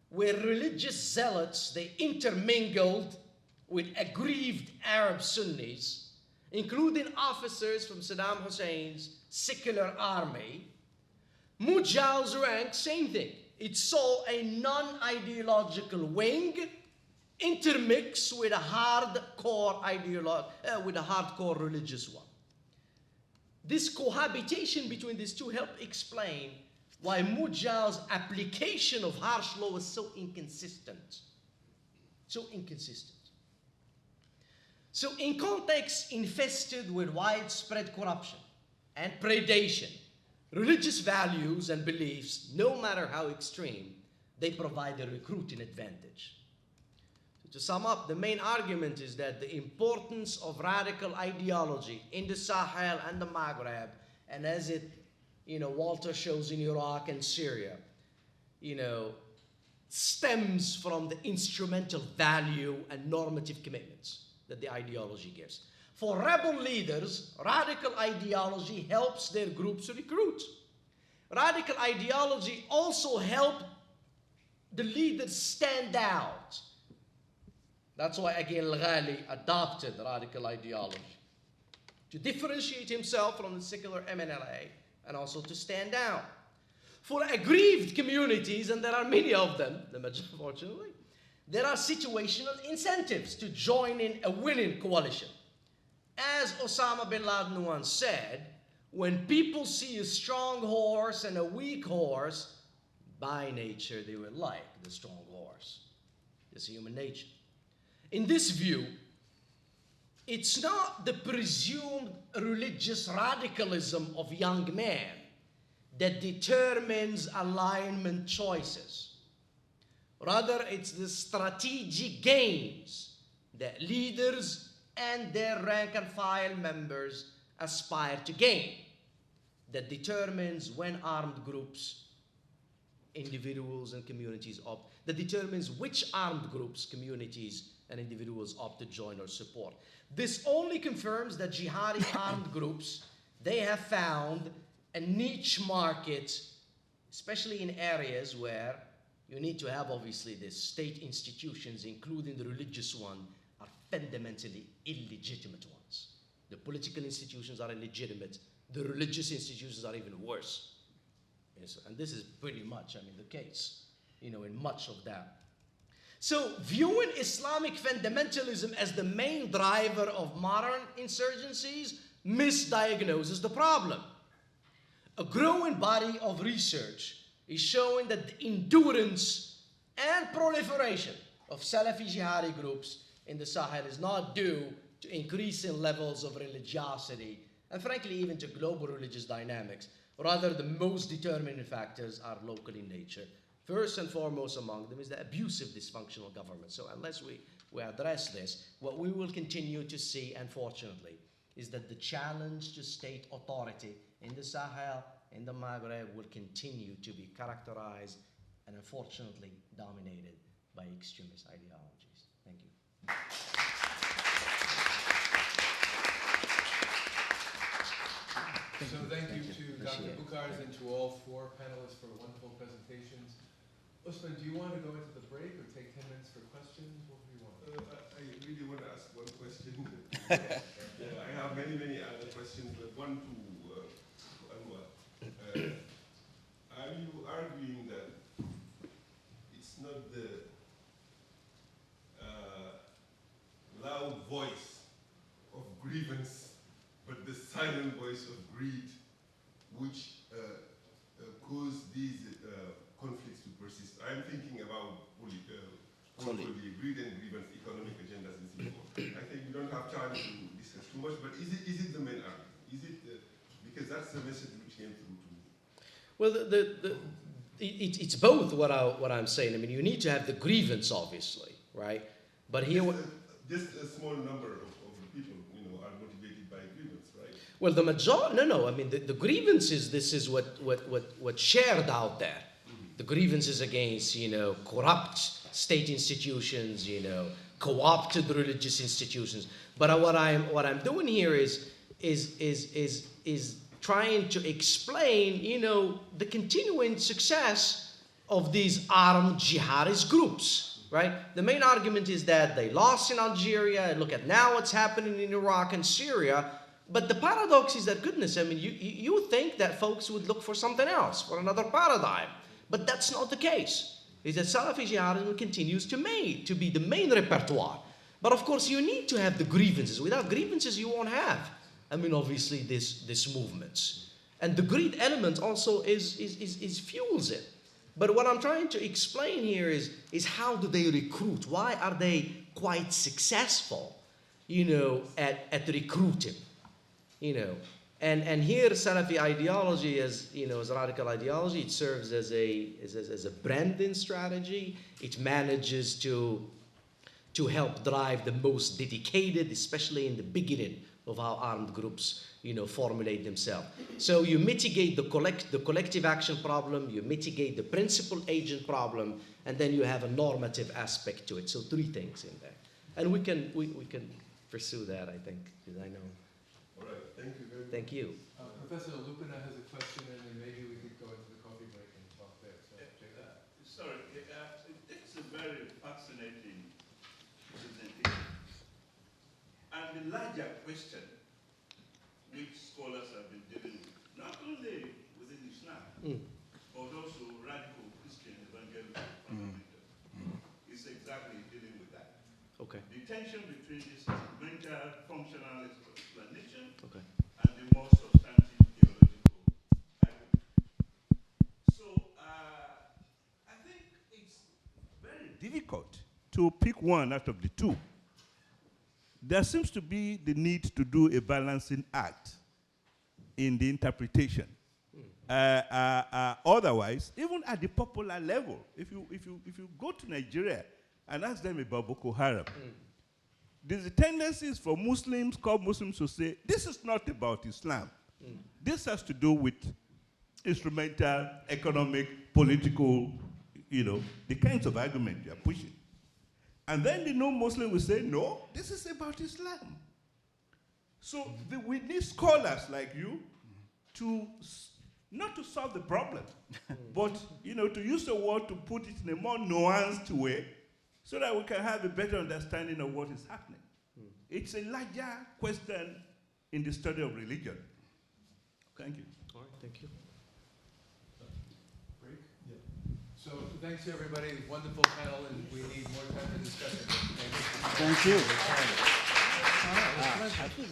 E: where religious zealots, they intermingled with aggrieved Arab Sunnis, including officers from Saddam Hussein's secular army, Mujal's rank, same thing. It saw a non-ideological wing intermix with a hardcore religious one. This cohabitation between these two helped explain why Mujal's application of harsh law was so inconsistent. So inconsistent. So in contexts infested with widespread corruption and predation, religious values and beliefs, no matter how extreme, they provide a recruiting advantage. To sum up, the main argument is that the importance of radical ideology in the Sahel and the Maghreb, and as it, Walter shows in Iraq and Syria, stems from the instrumental value and normative commitments that the ideology gives. For rebel leaders, radical ideology helps their groups recruit. Radical ideology also helps the leaders stand out. That's why, again, Al-Ghali adopted radical ideology, to differentiate himself from the secular MNLA and also to stand out. For aggrieved communities, and there are many of them, unfortunately, there are situational incentives to join in a winning coalition. As Osama bin Laden once said, when people see a strong horse and a weak horse, by nature they will like the strong horse. It's human nature. In this view, it's not the presumed religious radicalism of young men that determines alignment choices. Rather, it's the strategic gains that leaders and their rank and file members aspire to gain that determines when armed groups, individuals and communities opt, that determines which armed groups, communities and individuals opt to join or support. This only confirms that jihadi armed groups, they have found a niche market, especially in areas where you need to have, obviously, the state institutions, including the religious one, are fundamentally illegitimate ones. The political institutions are illegitimate. The religious institutions are even worse. Yes, and this is pretty much, the case, in much of that. So viewing Islamic fundamentalism as the main driver of modern insurgencies misdiagnoses the problem. A growing body of research is showing that the endurance and proliferation of Salafi jihadi groups in the Sahel is not due to increasing levels of religiosity and frankly even to global religious dynamics. Rather, the most determining factors are local in nature. First and foremost among them is the abusive dysfunctional government. So unless we address this, what we will continue to see, unfortunately, is that the challenge to state authority in the Sahel, in the Maghreb, will continue to be characterized and unfortunately dominated by extremist ideologies. Thank you.
A: So thank you to Dr. Boukhars and to all four panelists for wonderful presentations. Usman, do you want to go into the break or take 10 minutes for questions? What do you want?
F: I really want to ask one question. I have many other questions, but one to Anouar. Are you arguing that it's not the which cause these conflicts to persist. I'm thinking about politically greed and grievance, economic agendas and so forth. I think we don't have time to discuss too much, but is it the main argument? Is it because that's the message which came through to me.
E: Well, it's both what I'm saying. I mean, you need to have the grievance, obviously, right? But here,
F: just a small number of people, are motivated by grievance, right?
E: well, the majority, no. I mean, the grievance is this is what's shared out there. Mm-hmm. The grievance is against, corrupt state institutions, co-opted religious institutions. But what I'm doing here is trying to explain, the continuing success of these armed jihadist groups. Right? The main argument is that they lost in Algeria, and look at now what's happening in Iraq and Syria. But the paradox is that, goodness, I mean, you think that folks would look for something else, for another paradigm. But that's not the case. Is that Salafi jihadism continues to be the main repertoire. But of course, you need to have the grievances. Without grievances, you won't have, obviously, this movements. And the greed element also is fuels it. But what I'm trying to explain here is how do they recruit? Why are they quite successful, at recruiting, And here Salafi ideology as a radical ideology, it serves as a branding strategy. It manages to help drive the most dedicated, especially in the beginning of how armed groups formulate themselves. So you mitigate the collective action problem, you mitigate the principal agent problem, and then you have a normative aspect to it. So 3 things in there. And we can pursue that, I think, because I know.
F: All right, thank you very much.
E: Thank you.
A: Professor Lupina has a question, and then maybe we could go into the coffee break and talk there. So,
G: Sorry, it's a very fascinating presentation. And the larger question which scholars have been dealing with, not only within Islam, but also radical Christian evangelical fundamentals, is exactly dealing with that.
E: Okay.
G: The tension between this mental functional explanation and the more substantive theological argument. So I think it's very difficult to pick one out of the two. There seems to be the need to do a balancing act in the interpretation. Otherwise, even at the popular level, if you go to Nigeria and ask them about Boko Haram, there's a tendency for Muslims, called Muslims, to say, this is not about Islam. This has to do with instrumental, economic, political, the kinds of argument you are pushing. And then the non-Muslim will say, no, this is about Islam. So we need scholars like you to, not to solve the problem, but to use the word to put it in a more nuanced way so that we can have a better understanding of what is happening. It's a larger question in the study of religion. Thank you.
E: All right, thank you.
A: break? Yeah. So thanks to everybody, wonderful panel, and we need more time for discussion.
H: Thank you.
A: Thank you.
H: I think